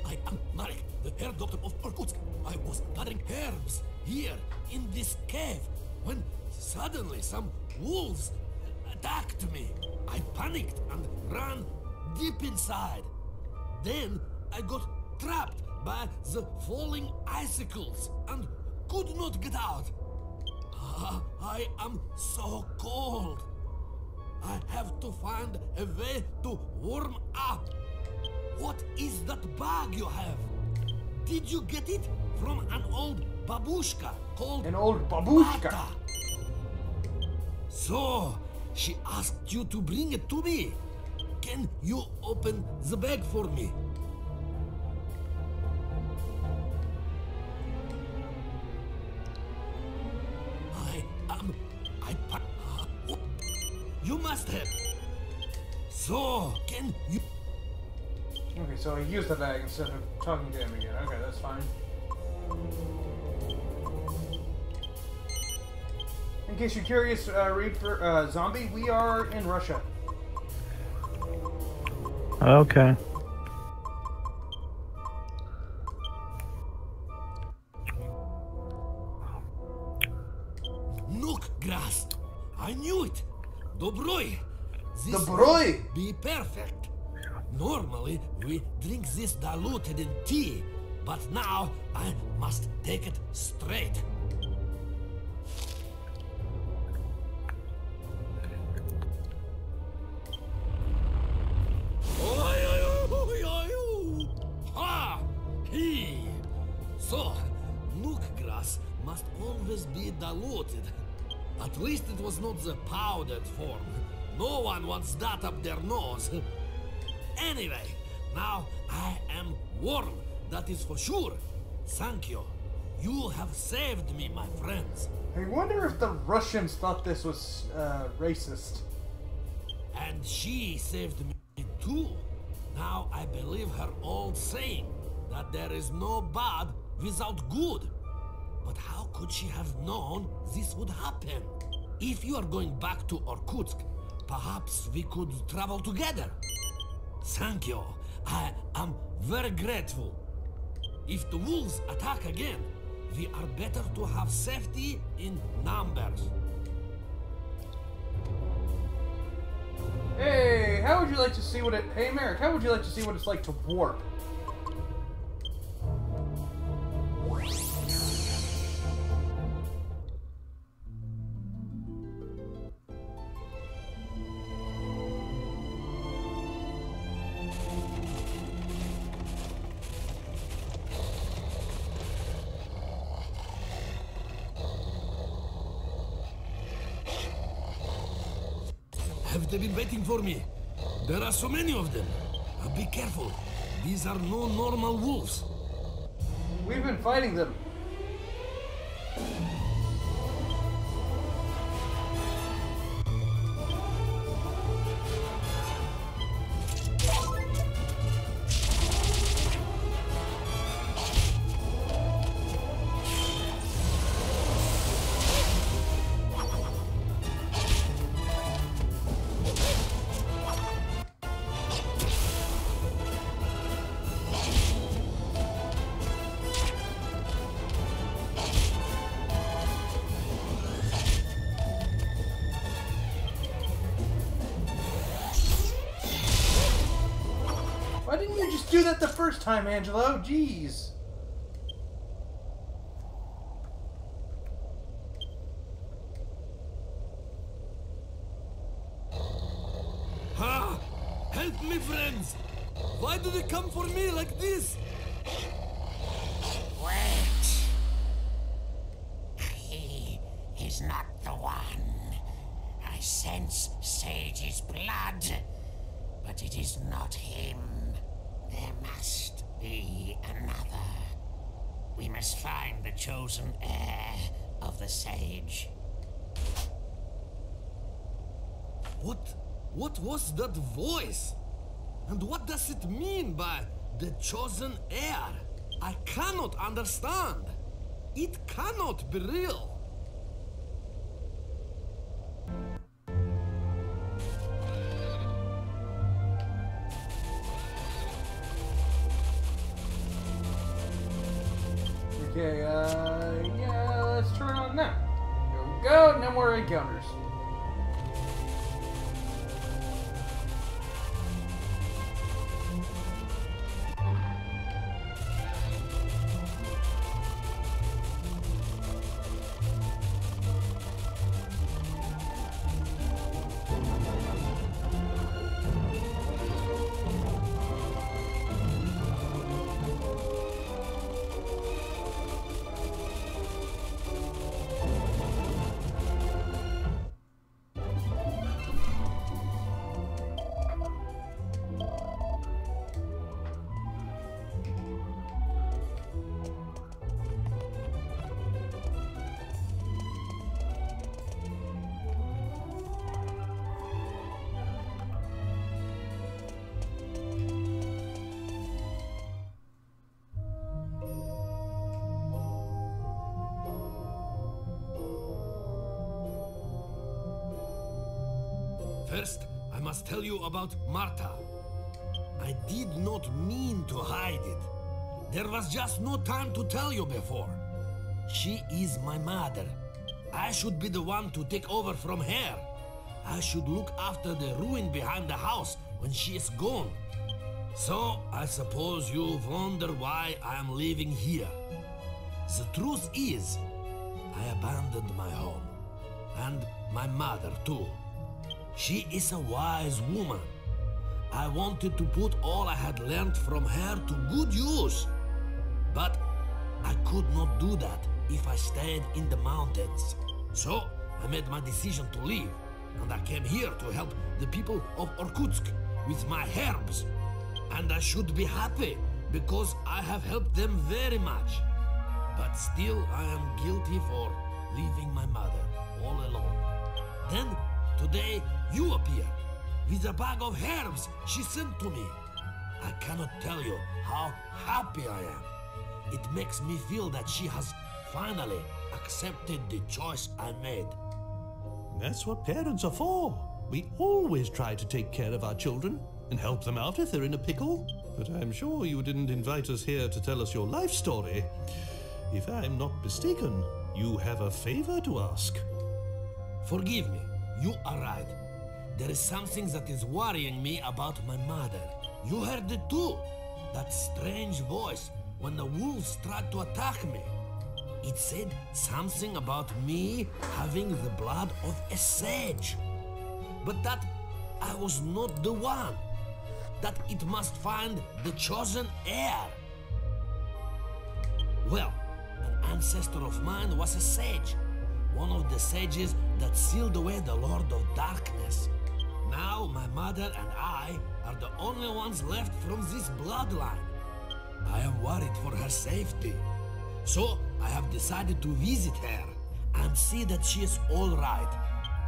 I am Marek, the herb doctor of Irkutsk. I was gathering herbs here in this cave when suddenly some wolves attacked me. I panicked and ran deep inside. Then I got trapped by the falling icicles and could not get out. I am so cold. I have to find a way to warm up. What is that bag you have? Did you get it from an old babushka called An old babushka? Mata? So, she asked you to bring it to me. Can you open the bag for me? You must have. So, can you... Okay, so he used the bag instead of talking to him again. Okay, that's fine. In case you're curious, Reaper, Zombie, we are in Russia. Okay. Nook grass. I knew it. Dobroi. This Dobroi. will be perfect. Normally, we drink this diluted in tea, but now I must take it straight. Ha! He! So, nook grass must always be diluted. At least it was not the powdered form. No one wants that up their nose. Anyway, now I am warm, that is for sure. Thank you. You have saved me, my friends. I wonder if the Russians thought this was racist. And she saved me too. Now I believe her old saying that there is no bad without good. But how could she have known this would happen? If you are going back to Irkutsk, perhaps we could travel together. Thank you. I am very grateful. If the wolves attack again, we are better to have safety in numbers. Hey, how would you like to see what it... Hey, Merrick, how would you like to see what it's like to warp? Have they been waiting for me? There are so many of them. Be careful. These are no normal wolves. We've been fighting them. Why didn't you just do that the first time, Angelo? Jeez. Ha! Help me, friends! Why do they come for me like this? Wait! He is not the one. I sense Sage's blood, but it is not him. There must be another. We must find the chosen heir of the Sage. What was that voice? And what does it mean by the chosen heir? I cannot understand. It cannot be real. Okay, yeah, let's turn on that. There we go, no more encounters. First, I must tell you about Marta. I did not mean to hide it. There was just no time to tell you before. She is my mother. I should be the one to take over from her. I should look after the ruin behind the house when she is gone. So, I suppose you wonder why I am living here. The truth is, I abandoned my home. And my mother, too. She is a wise woman. I wanted to put all I had learned from her to good use. But I could not do that if I stayed in the mountains. So, I made my decision to leave. And I came here to help the people of Irkutsk with my herbs. And I should be happy, because I have helped them very much. But still, I am guilty for leaving my mother all alone. Then, today, you appear, with a bag of herbs she sent to me. I cannot tell you how happy I am. It makes me feel that she has finally accepted the choice I made. That's what parents are for. We always try to take care of our children and help them out if they're in a pickle. But I'm sure you didn't invite us here to tell us your life story. If I'm not mistaken, you have a favor to ask. Forgive me, you are right. There is something that is worrying me about my mother. You heard it too. That strange voice when the wolves tried to attack me. It said something about me having the blood of a sage. But that I was not the one. That it must find the chosen heir. Well, an ancestor of mine was a sage. One of the sages that sealed away the Lord of Darkness. Now my mother and I are the only ones left from this bloodline. I am worried for her safety. So I have decided to visit her and see that she is all right.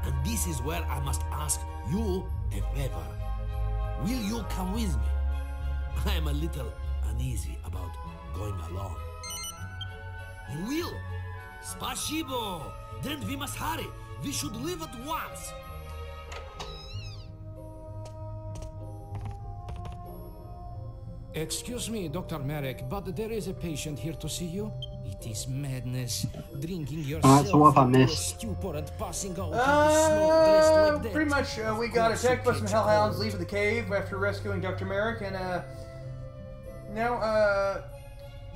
And this is where I must ask you a favor. Will you come with me? I am a little uneasy about going alone. You will? Spasibo! Then we must hurry. We should leave at once. Excuse me, Dr. Merrick, but there is a patient here to see you. It is madness. Drinking yourself so what I into a missed? stupor and passing out in the snow dressed like that. Pretty much, we got attacked by some hellhounds leaving the cave after rescuing Dr. Merrick, and now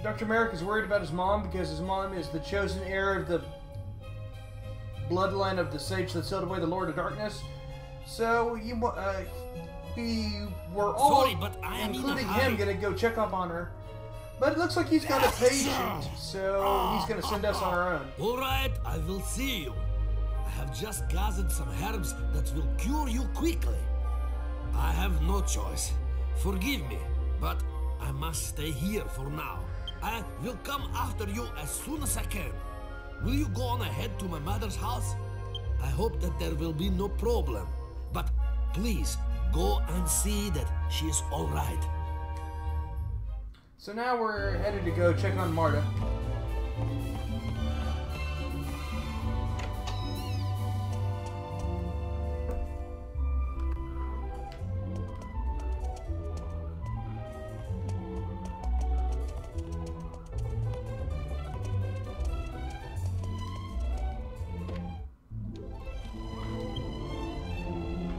Dr. Merrick is worried about his mom because his mom is the chosen heir of the bloodline of the sage that sealed away the Lord of Darkness. So we were all, sorry, but I am including in a him, hurry. gonna go check up on her. But it looks like he's got a patient, so he's gonna send us on our own. All right, I will see you. I have just gathered some herbs that will cure you quickly. I have no choice. Forgive me, but I must stay here for now. I will come after you as soon as I can. Will you go on ahead to my mother's house? I hope that there will be no problem. But please, go and see that she is all right. So now we're headed to go check on Marta.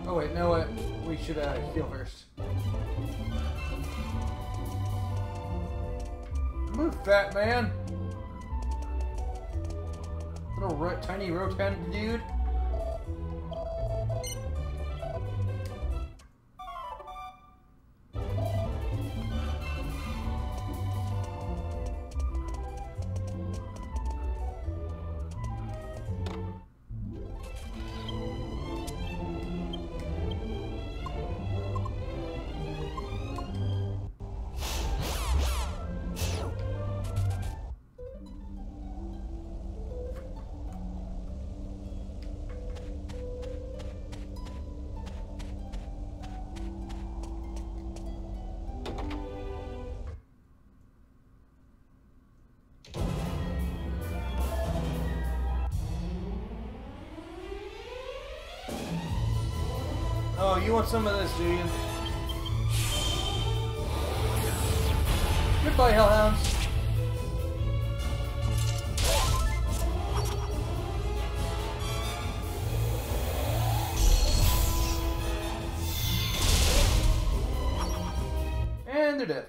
Oh wait, no, what? We should heal first. Move, fat man. Little tiny rotund dude. Oh, you want some of this, do you? Goodbye, hellhounds. And they're dead.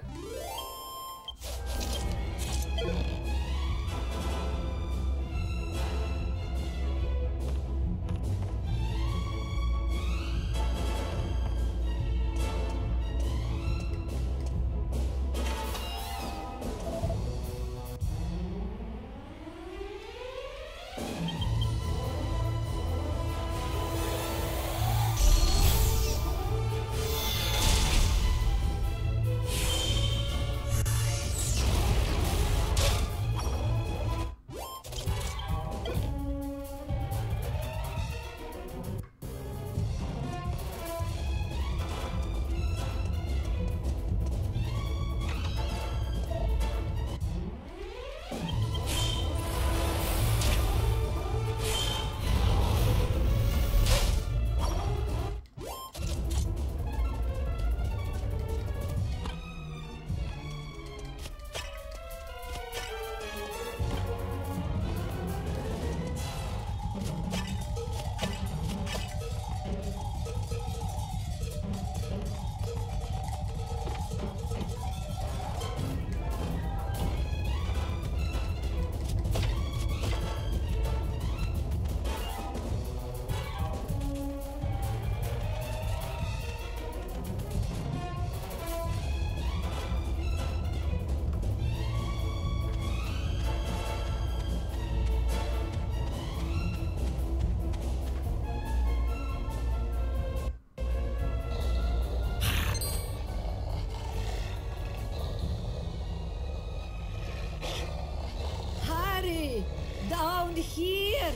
Down here!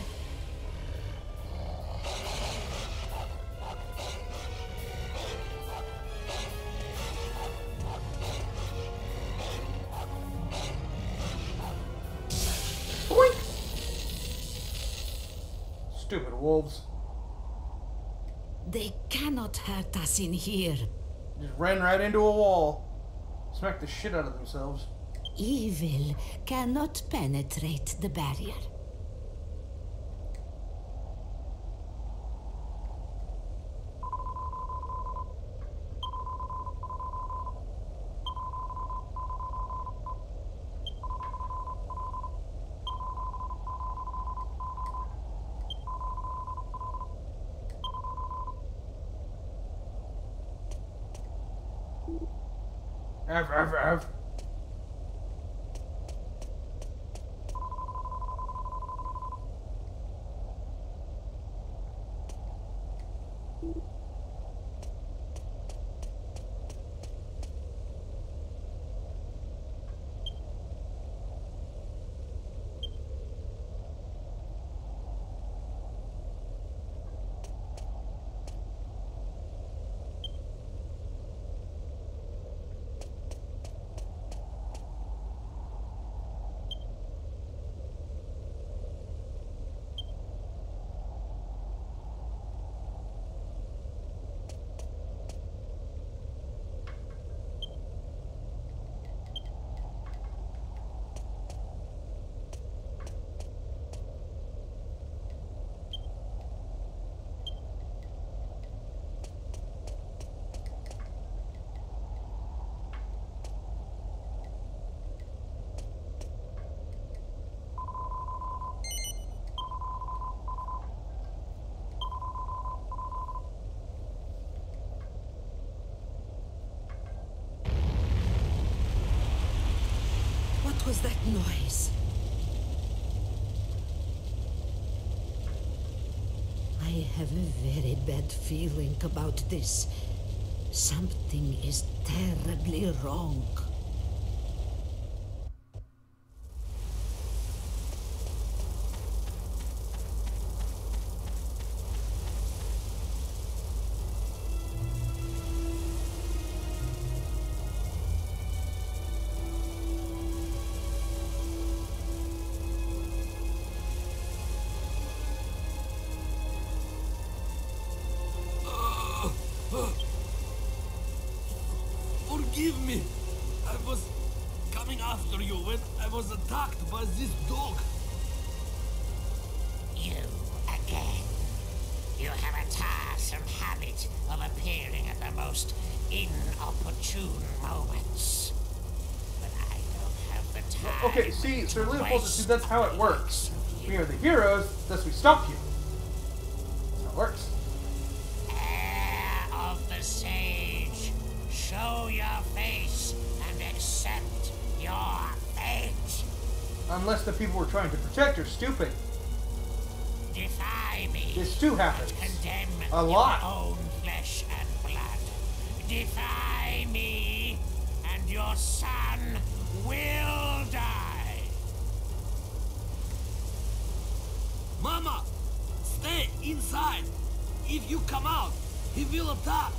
Boink! Stupid wolves. They cannot hurt us in here. Just ran right into a wall. Smacked the shit out of themselves. Evil cannot penetrate the barrier. F. What was that noise? I have a very bad feeling about this. Something is terribly wrong. me! I was coming after you when I was attacked by this dog. You again. You have a tiresome habit of appearing at the most inopportune moments. But I don't have the time. Okay, see, Sir Leopold, see, that's how it works. We are the heroes, thus we stop you. That's how it works. Heir of the sage, show your face and accept your fate. Unless the people we're trying to protect are stupid. Defy me. This too happens. Condemn a lot. Your own flesh and blood. Defy me, and your son will die. Mama, stay inside. If you come out, he will attack.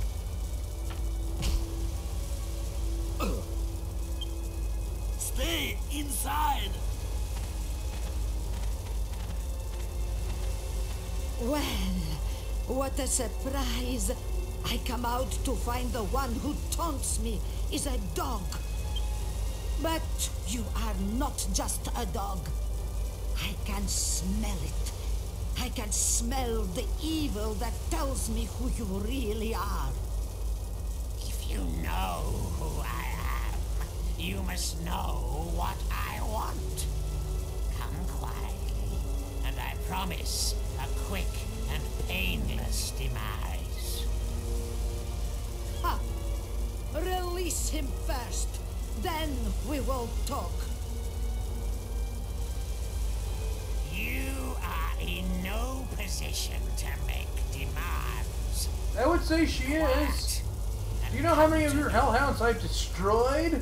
Stay inside. Well, what a surprise. I come out to find the one who taunts me is a dog. But you are not just a dog. I can smell it. I can smell the evil that tells me who you really are. If you know who I am, you must know what I want. Come quietly, and I promise a quick and painless demise. Ha! Release him first, then we will talk. You are in no position to make demands. I would say she is. Do you know how many of your hellhounds I've destroyed?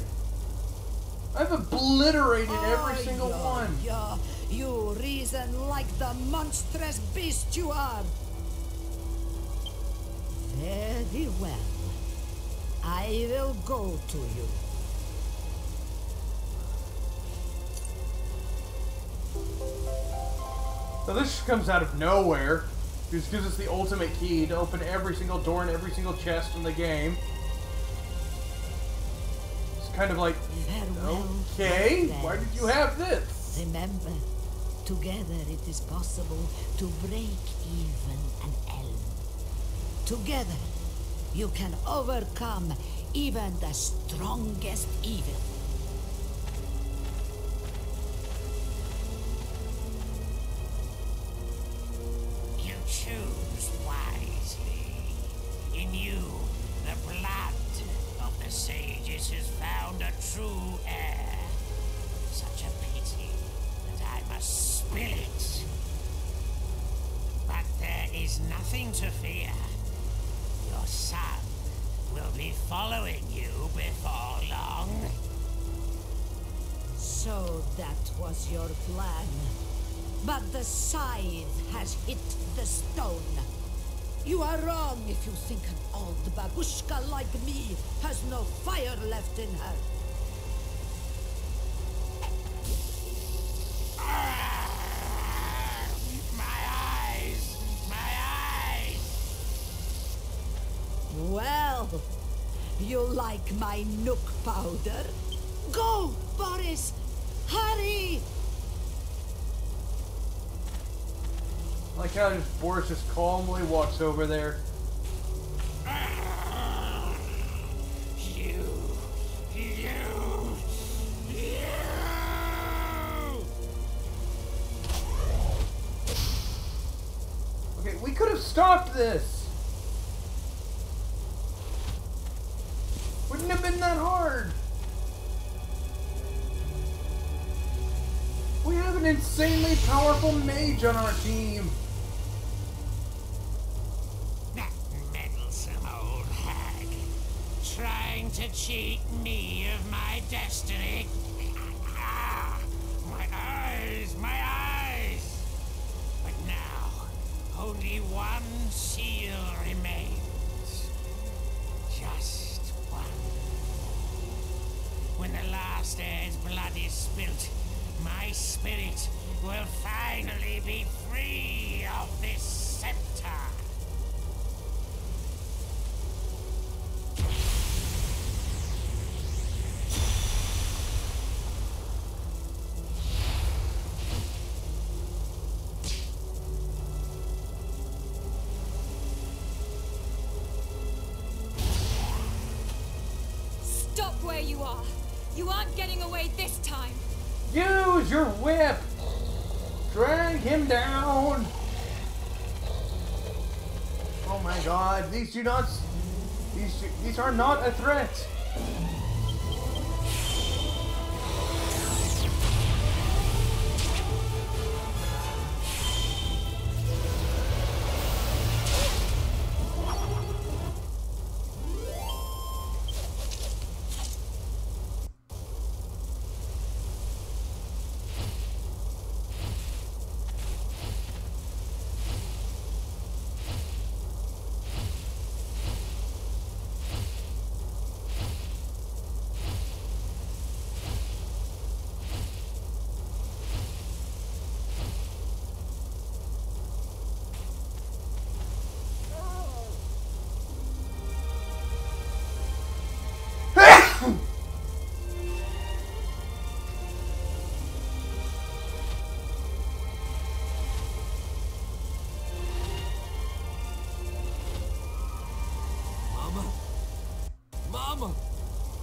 I've obliterated every single one. Yeah, you reason like the monstrous beast you are. Very well. I will go to you. So this comes out of nowhere. This gives us the ultimate key to open every single door and every single chest in the game. It's kind of like, okay, why did you have this? Remember, together it is possible to break even an elm. Together, you can overcome even the strongest evil. You choose wisely. In you, the blood of the sages has found a true heir. Such a pity that I must spill it. But there is nothing to fear. Your son will be following you before long. So that was your plan. But the scythe has hit the stone. You are wrong if you think an old babushka like me has no fire left in her. Well, you like my nook powder? Go, Boris! Hurry! I like how Boris just calmly walks over there. Okay, we could have stopped this. Wouldn't have been that hard. We have an insanely powerful mage on our team. That meddlesome old hag, trying to cheat me of my destiny. Ah, my eyes, my eyes! But now, only one seal remains. Just one. When the last heir's blood is spilt, my spirit will finally be free of this scepter. where you are. You aren't getting away this time. Use your whip. Drag him down. Oh my God! These are not a threat.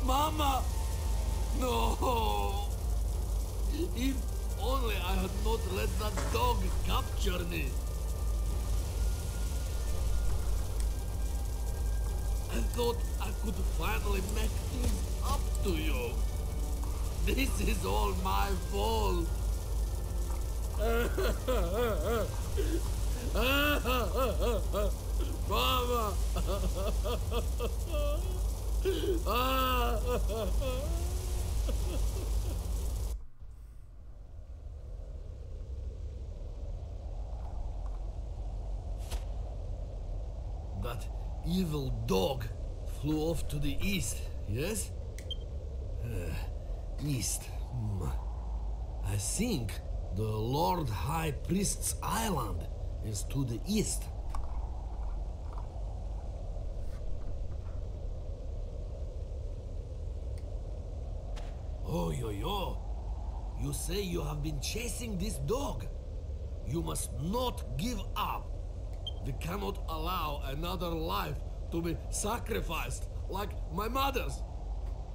Mama! No! If only I had not let that dog capture me. I thought I could finally make things up to you. This is all my fault. Mama! That evil dog flew off to the east, yes? East. I think the Lord High Priest's island is to the east. Oh, yo. You say you have been chasing this dog. You must not give up. We cannot allow another life to be sacrificed like my mother's.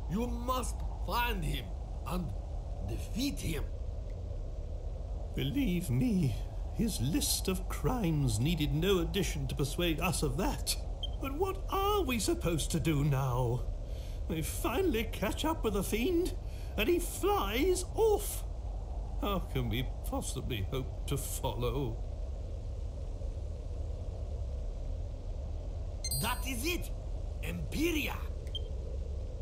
You must find him and defeat him. Believe me, his list of crimes needed no addition to persuade us of that. But what are we supposed to do now? We finally catch up with the fiend, and he flies off. How can we possibly hope to follow? That is it! Imperia!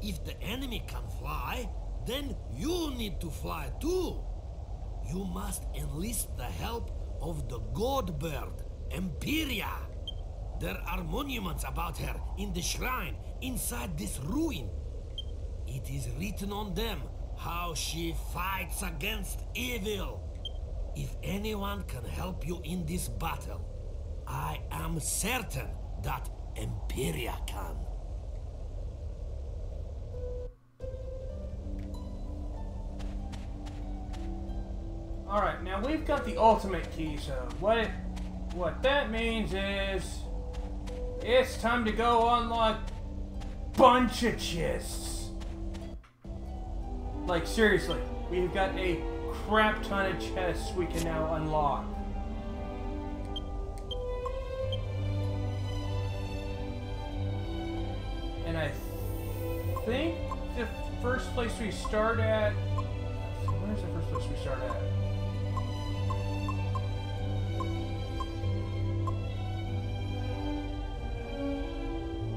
If the enemy can fly, then you need to fly too. You must enlist the help of the god bird, Imperia. There are monuments about her in the shrine inside this ruin. It is written on them how she fights against evil. If anyone can help you in this battle, I am certain that Imperia can. Alright, now we've got the ultimate key, so what that means is it's time to go unlock bunch of chests. Like seriously, we've got a crap ton of chests we can now unlock. And I think the first place we start at... Where's the first place we start at?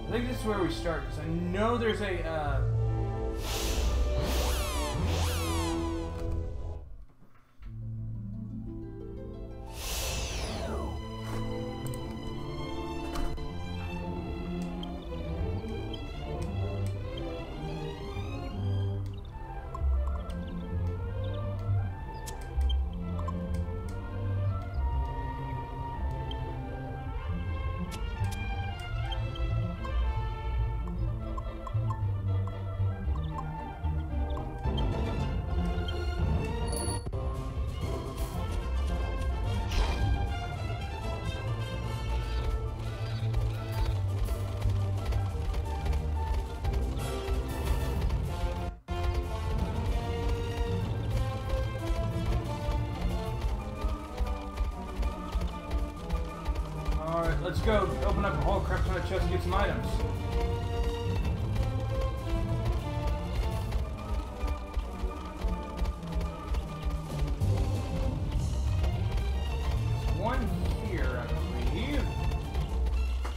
I think this is where we start, because I know there's a, let's go open up a whole crap ton of chests and get some items. There's one here, I believe,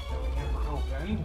that we never opened.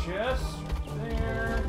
Chest there.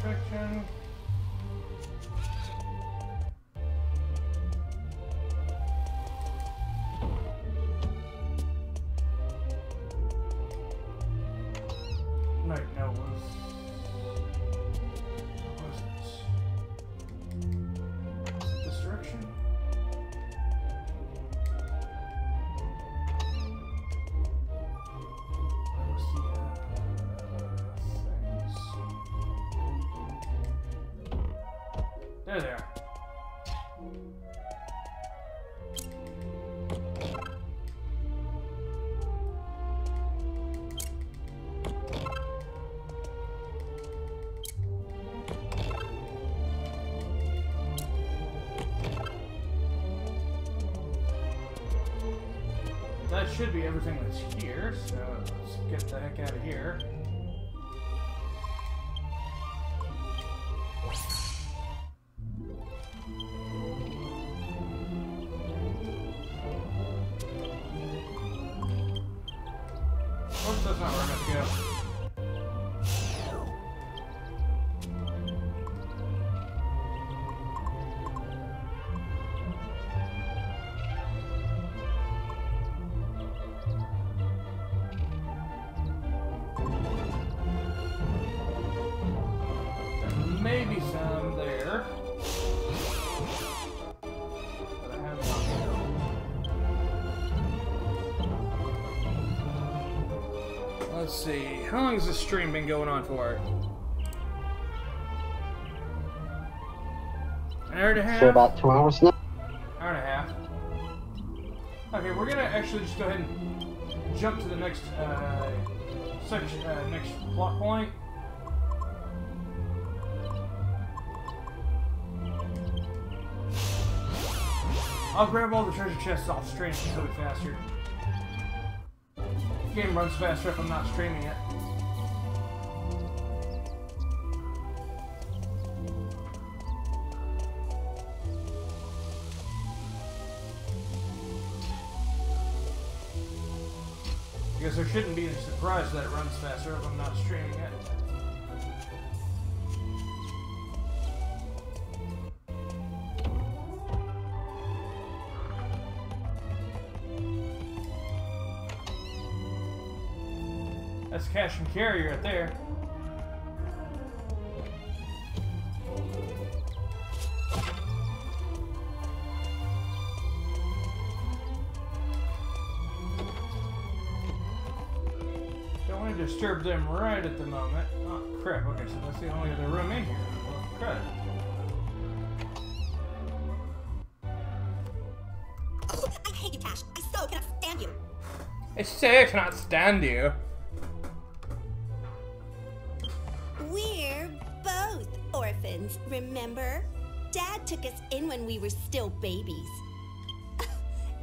Fiction. No, was it this direction? There they are. That should be everything that's here, so let's get the heck out of here. Whoops, that's not where I meant to go. Maybe some there. But I have not. Let's see. How long has this stream been going on for? An hour and a half? For about 2 hours now. Hour and a half. Okay, we're gonna actually just go ahead and jump to the next section, next plot point. I'll grab all the treasure chests off stream so it's faster. The game runs faster if I'm not streaming it. Because there shouldn't be a surprise that it runs faster if I'm not streaming it. That's cash and carry right there. Don't want to disturb them right at the moment. Oh crap, okay, so that's the only other room in here. Well, crap. Oh, I hate you, Cash. I so cannot stand you. I say I cannot stand you. We're both orphans, remember? Dad took us in when we were still babies.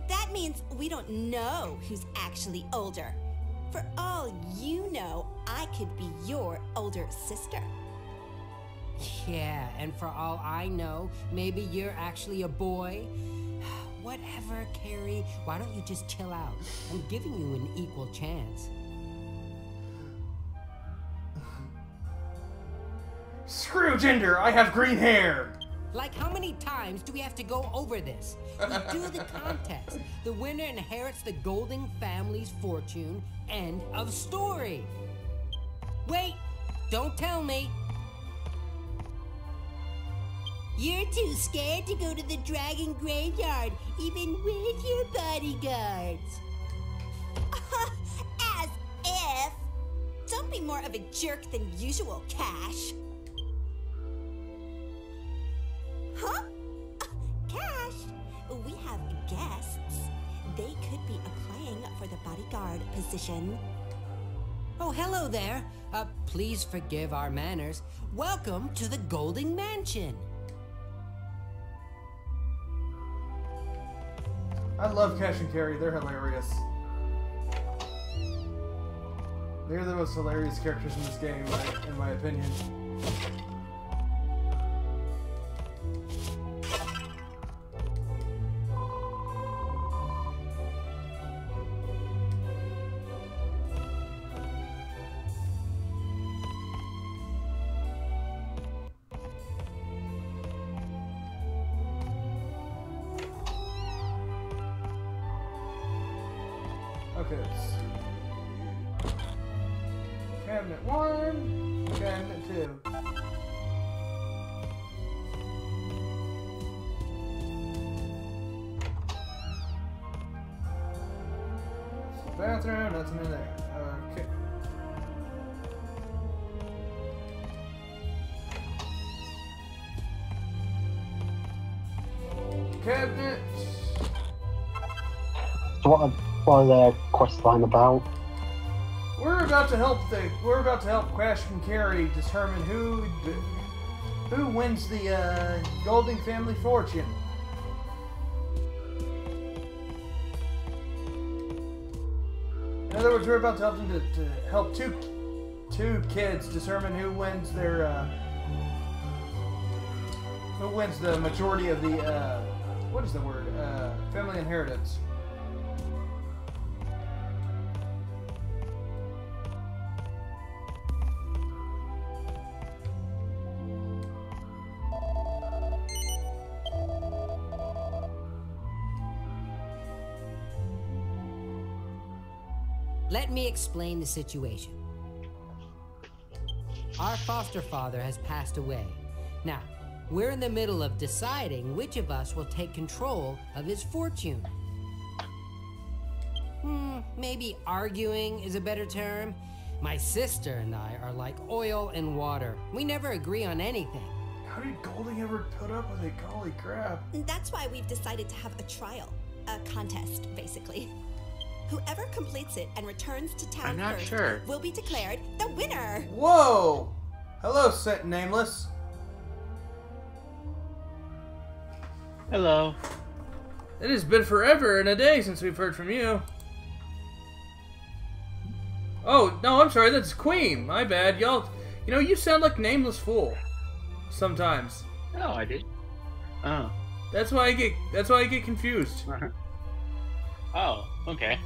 That means we don't know who's actually older. For all you know, I could be your older sister. Yeah, and for all I know, maybe you're actually a boy. Whatever, Carrie. Why don't you just chill out? I'm giving you an equal chance. Screw gender, I have green hair! Like, how many times do we have to go over this? We do the contest. The winner inherits the Golding family's fortune. End of story. Wait, don't tell me. You're too scared to go to the dragon graveyard, even with your bodyguards. As if. Don't be more of a jerk than usual, Cash. Huh? Cash, we have guests. They could be applying for the bodyguard position. Oh, hello there. Please forgive our manners. Welcome to the Golding Mansion. I love Cash and Carrie, they're hilarious. They're the most hilarious characters in this game, in my opinion. Okay, let's see. Cabinet 1, cabinet 2. Bathroom, nothing in there. Okay. Cabinet. So what are their quest line about? We're about to help Cash and Carrie determine who wins the Golding family fortune. In other words, we're about to help them to help two kids determine who wins their who wins the majority of the what is the word? Family inheritance. Let me explain the situation. Our foster father has passed away. Now, we're in the middle of deciding which of us will take control of his fortune. Maybe arguing is a better term. My sister and I are like oil and water. We never agree on anything. How did Golding ever put up with it? Holy crap. That's why we've decided to have a trial. A contest, basically. Whoever completes it and returns to town first will be declared the winner. Whoa! Hello, Nameless. Hello. It has been forever and a day since we've heard from you. Oh, no, I'm sorry, that's Queen. My bad. Y'all, you know, you sound like Nameless Fool. Sometimes. Oh, I did. Oh. That's why I get confused. Oh, okay.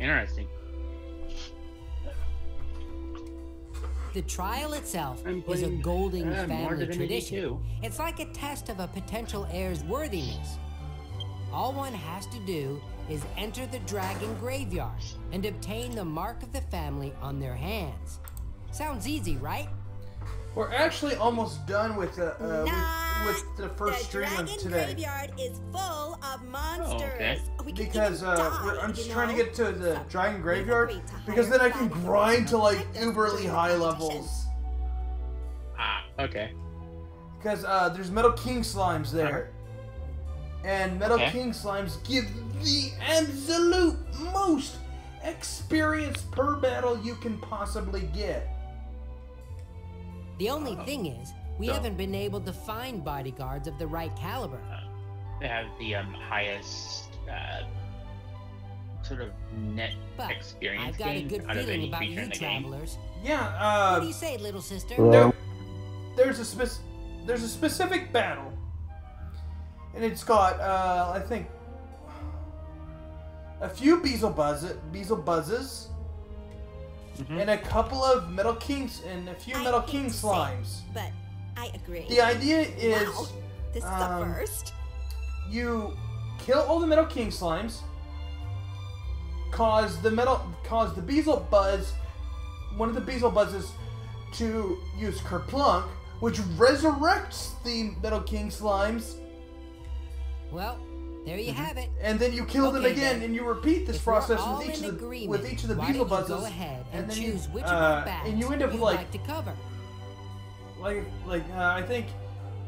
Interesting. The trial itself is a Golding family tradition. It's like a test of a potential heir's worthiness. All one has to do is enter the dragon graveyard and obtain the mark of the family on their hands. Sounds easy, right? We're actually almost done with the first stream of today. The dragon graveyard is full of monsters. Oh, okay. Because I'm just trying to get to the dragon graveyard because then I can grind to like uberly high levels. Ah, okay. Because there's Metal King slimes there. And Metal King slimes give the absolute most experience per battle you can possibly get. The only thing is, we haven't been able to find bodyguards of the right caliber. They have the highest sort of net experience I've got a gain good out of feeling any about creature you in the game. travelers. Yeah, what do you say, little sister? There's a specific battle. And it's got, I think, a few Beezle Buzzes, and a couple of Metal Kings, and a few Metal King slimes. But I agree. The idea is, wow, this is the first. You kill all the Metal King slimes, cause the Beezle Buzz, one of the Beezle Buzzes, to use Kerplunk, which resurrects the Metal King slimes. Well, there you have it. And then you kill them again, then. and you repeat this process all with each in of the agreement, why Beezle don't Buzzes. you go ahead and then choose you, which of our bags and you end up with you'd like to cover. I think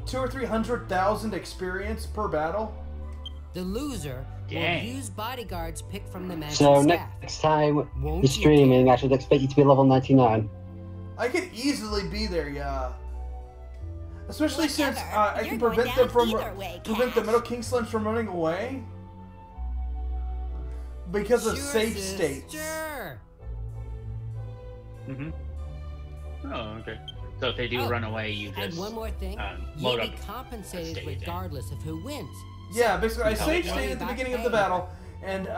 200,000 or 300,000 experience per battle. The loser will use bodyguards picked from the mansion So staff. next time you're streaming, I should expect you to be level 99. I could easily be there, yeah. Especially since I can prevent them from prevent the Metal King slimes from running away because of save states. Sure. Oh, okay. So if they do run away, you just And one more thing, load you'll up be compensated stage, regardless of who wins. Yeah, basically, I save don't state worry at the about beginning of the paying. battle and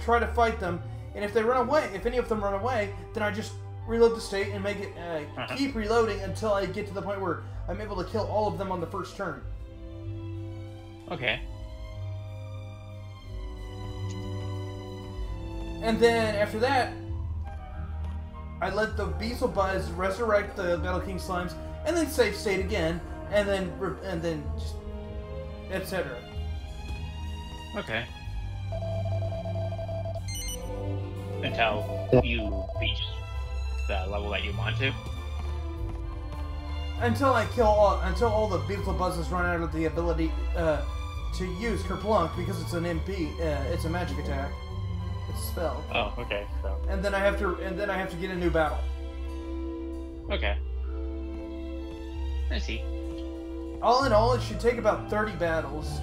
try to fight them. And if they run away, if any of them run away, then I just reload the state and make it keep reloading until I get to the point where I'm able to kill all of them on the first turn. Okay. And then after that, I let the Beezle Buzz resurrect the Metal King slimes, and then save state again, and then just etc. Okay. Until you reach the level that you want to. Until all the Beezle Buzzes run out of the ability to use Kerplunk because it's an MP. It's a magic attack. It's a spell. Oh, okay. So. And then I have to get a new battle. Okay. I see. All in all, it should take about 30 battles.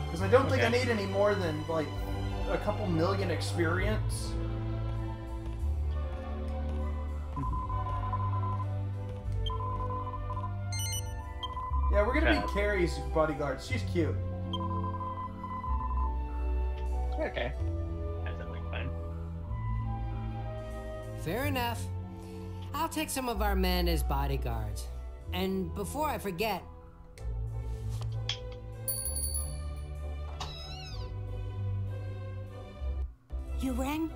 Because I don't think I need any more than like a couple million experience. Yeah, we're gonna be Carrie's bodyguard. She's cute. Okay. That sounds like fun. Fair enough. I'll take some of our men as bodyguards. And before I forget, You rang?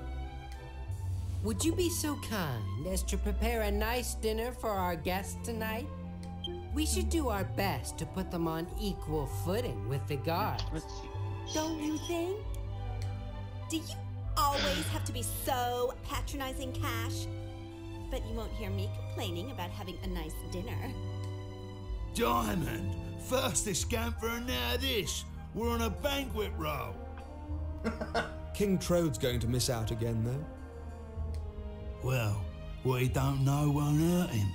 Would you be so kind as to prepare a nice dinner for our guests tonight? We should do our best to put them on equal footing with the guards. Don't you think? Do you always have to be so patronizing, Cash? But you won't hear me complaining about having a nice dinner. Diamond, first this scamper and now this. We're on a banquet roll. King Trode's going to miss out again, though. Well, what he don't know won't hurt him.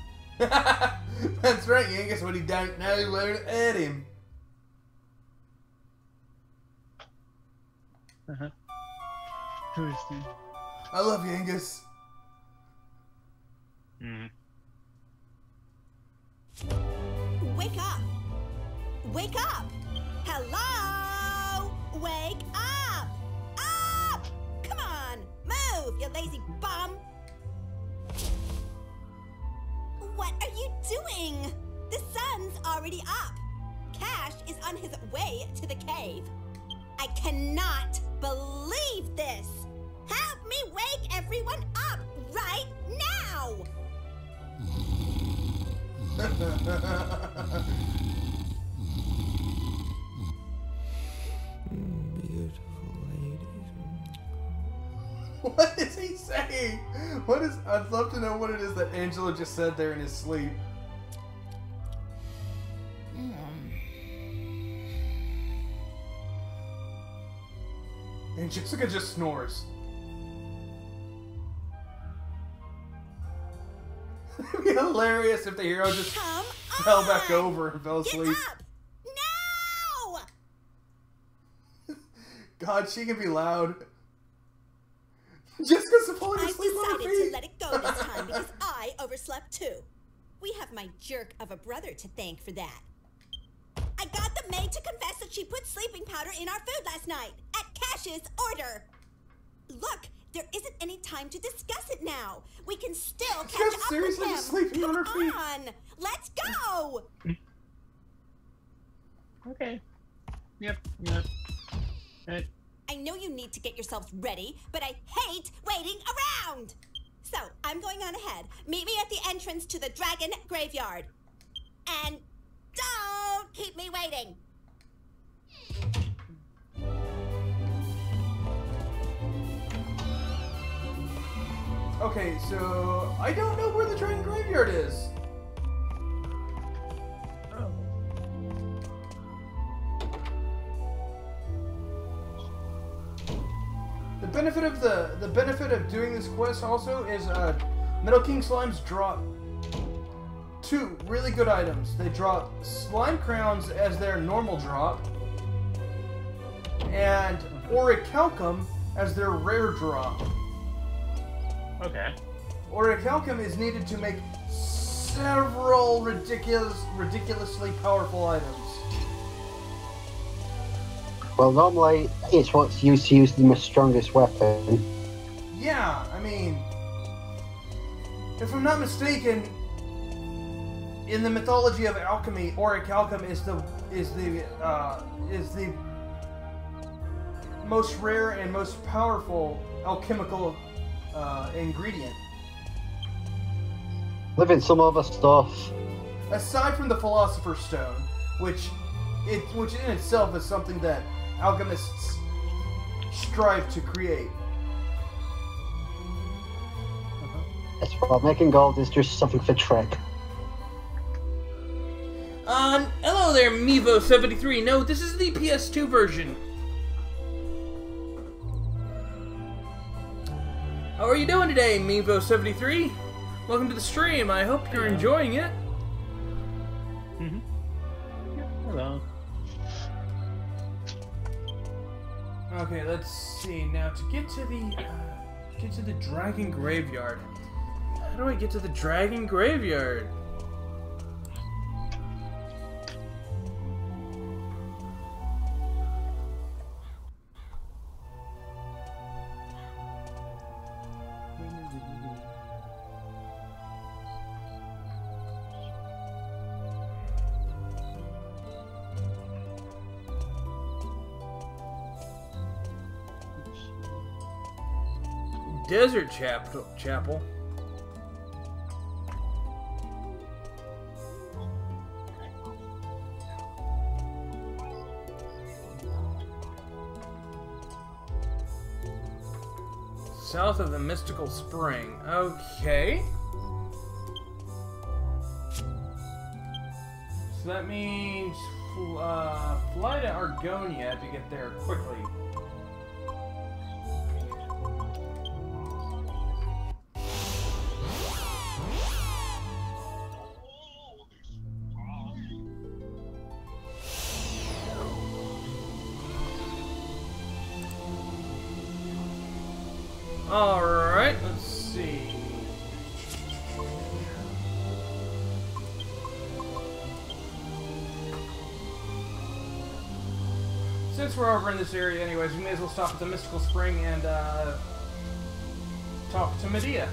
That's right, Angus. What he don't know won't hurt him. I love you, Angus. Wake up! Wake up! Hello! Wake up! Up! Come on, move, you lazy bum! What are you doing? The sun's already up. Cash is on his way to the cave. I cannot believe this. Help me wake everyone up right now! Beautiful ladies. What is he saying? What is? I'd love to know what it is that Angelo just said there in his sleep. And Jessica just snores. It'd be hilarious if the hero just fell back over and fell asleep. No! God, she can be loud. Jessica's falling asleep on her I decided feet. to let it go this time because I overslept too. We have my jerk of a brother to thank for that. I got the maid to confess that she put sleeping powder in our food last night, at Cash's order. Look, there isn't any time to discuss it now. We can still catch up with seriously him. just sleeping Come on her feet. on, let's go. Okay. Yep. I know you need to get yourselves ready, but I hate waiting around. So I'm going on ahead. Meet me at the entrance to the dragon graveyard. And don't keep me waiting. Okay, so I don't know where the dragon graveyard is. The benefit of doing this quest also is Metal King Slimes drop two really good items. They drop slime crowns as their normal drop, and orichalcum as their rare drop. Okay. Orichalcum is needed to make several ridiculously powerful items. Well, normally it's what's used to use the strongest weapon. Yeah, I mean, if I'm not mistaken, in the mythology of alchemy, orichalcum is the most rare and most powerful alchemical ingredient. Living some other stuff. Aside from the Philosopher's Stone, which in itself is something that alchemists strive to create. That's well, making gold is just something for trick. Hello there, Mevo73. No, this is the PS2 version. How are you doing today, Mevo73? Welcome to the stream. I hope you're enjoying it. Hello. Okay, let's see. Now, to get to the dragon graveyard. How do I get to the dragon graveyard? Desert Chapel. South of the Mystical Spring. Okay. So that means fly to Argonia to get there quickly. Alright, let's see. Since we're over in this area anyways, we may as well stop at the Mystical Spring and talk to Medea.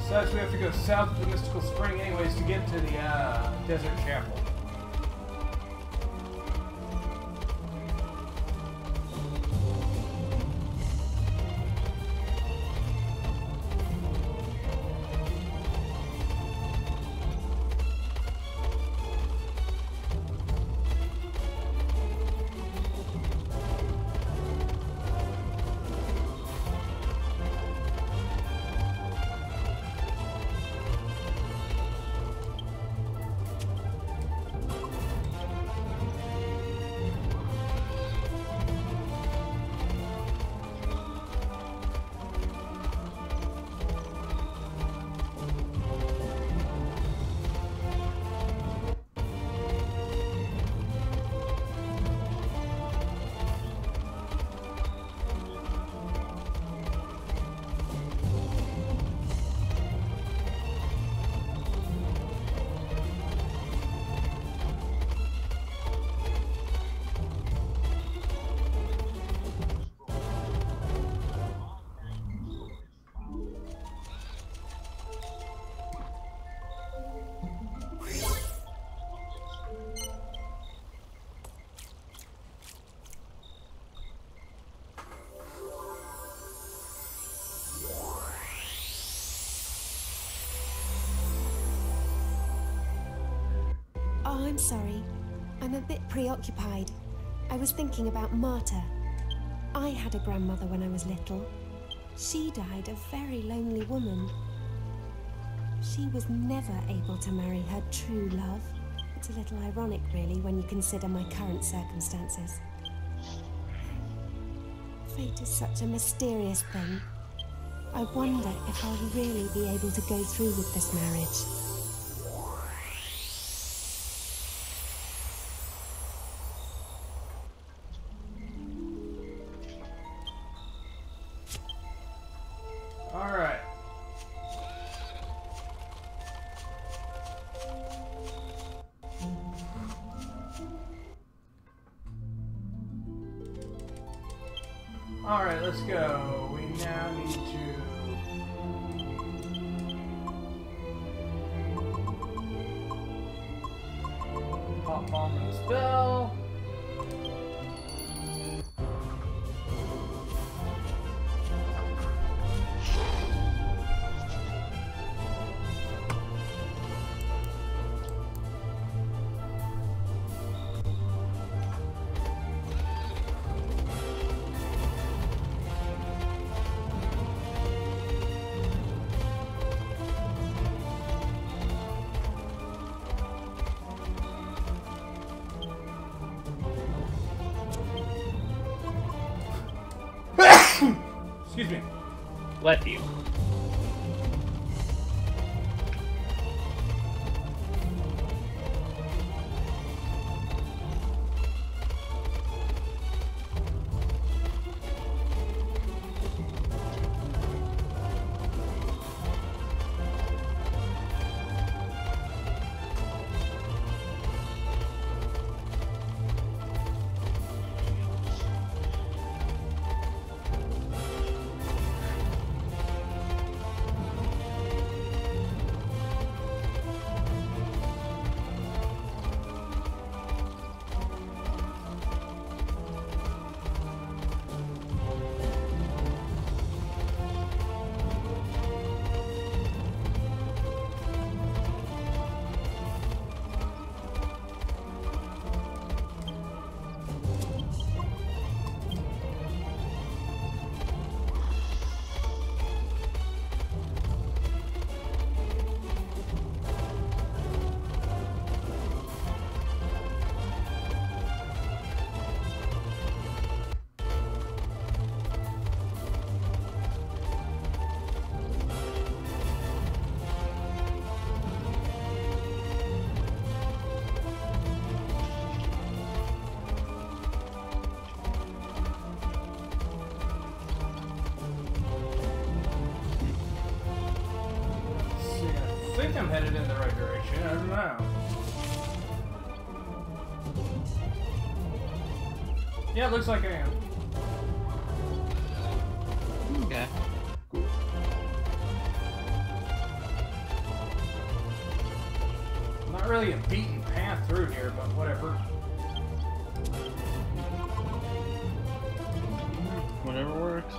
So we have to go south of the Mystical Spring anyways to get to the Desert Chapel. Oh, I'm sorry. I'm a bit preoccupied. I was thinking about Marta. I had a grandmother when I was little. She died a very lonely woman. She was never able to marry her true love. It's a little ironic, really, when you consider my current circumstances. Fate is such a mysterious thing. I wonder if I'll really be able to go through with this marriage. Alright. Alright, let's go. We now need to pop bomb and spell. Excuse me. Let you. right direction. I don't know. Yeah, it looks like I am. Okay. Not really a beaten path through here, but whatever. Whatever works.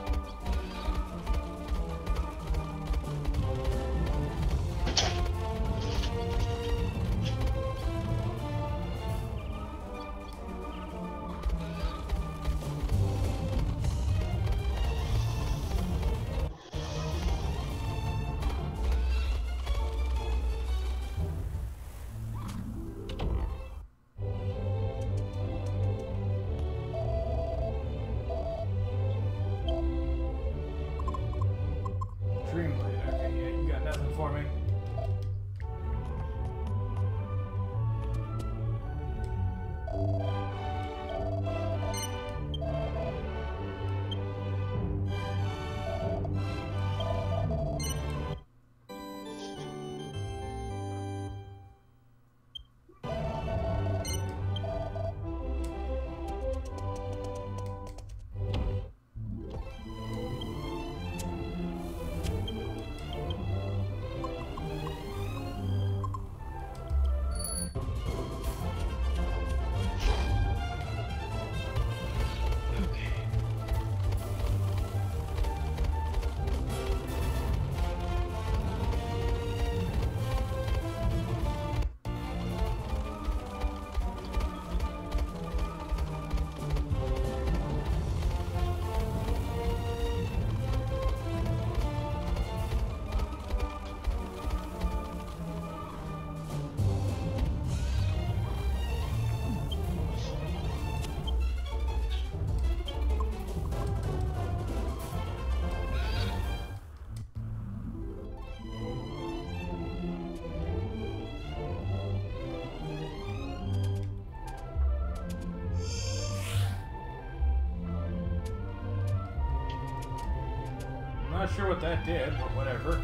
Dreamblade. Okay, yeah, you got nothing for me. Not sure what that did, but whatever.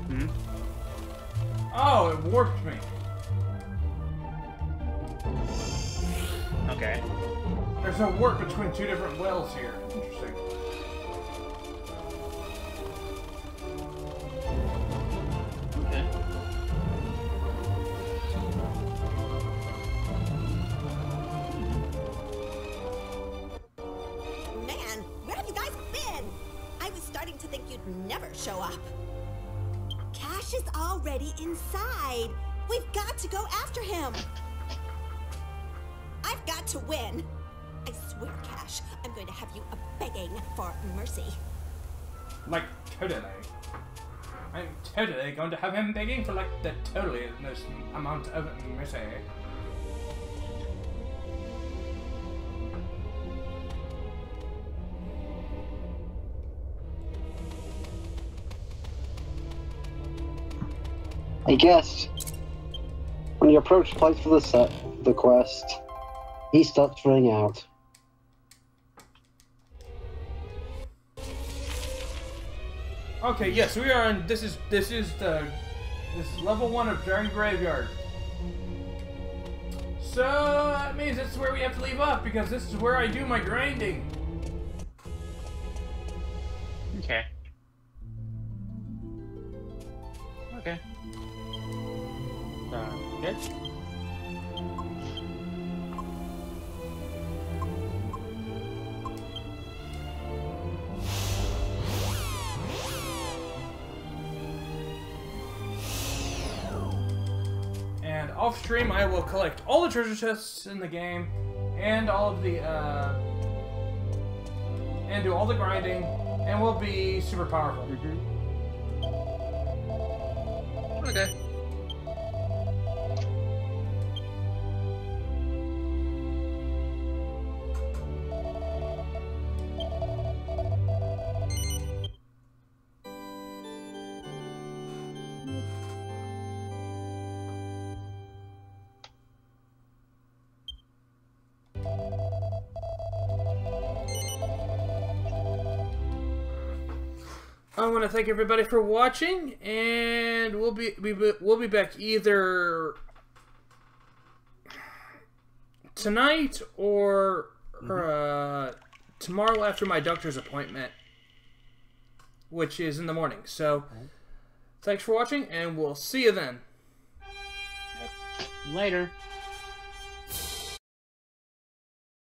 Hmm? Oh, it warped me. Okay. There's a warp between two different wells here. Interesting. Okay. Man, where have you guys been? I was starting to think you'd never show up. Cash is already inside. We've got to go after him. I've got to win. I swear, Cash, I'm going to have you begging for mercy. Like, totally. I'm totally going to have him begging for, like, the totally most amount of mercy. I guess when you approach the place for the quest, he starts running out. Okay, yes, we are in. This is level 1 of Dragon Graveyard. So that means this is where we have to leave off because this is where I do my grinding. Okay. Okay. Good. And off stream, I will collect all the treasure chests in the game, and all of the and do all the grinding, and we'll be super powerful. Okay. I want to thank everybody for watching, and we'll be back either tonight or tomorrow after my doctor's appointment, which is in the morning. So, thanks for watching, and we'll see you then. Later.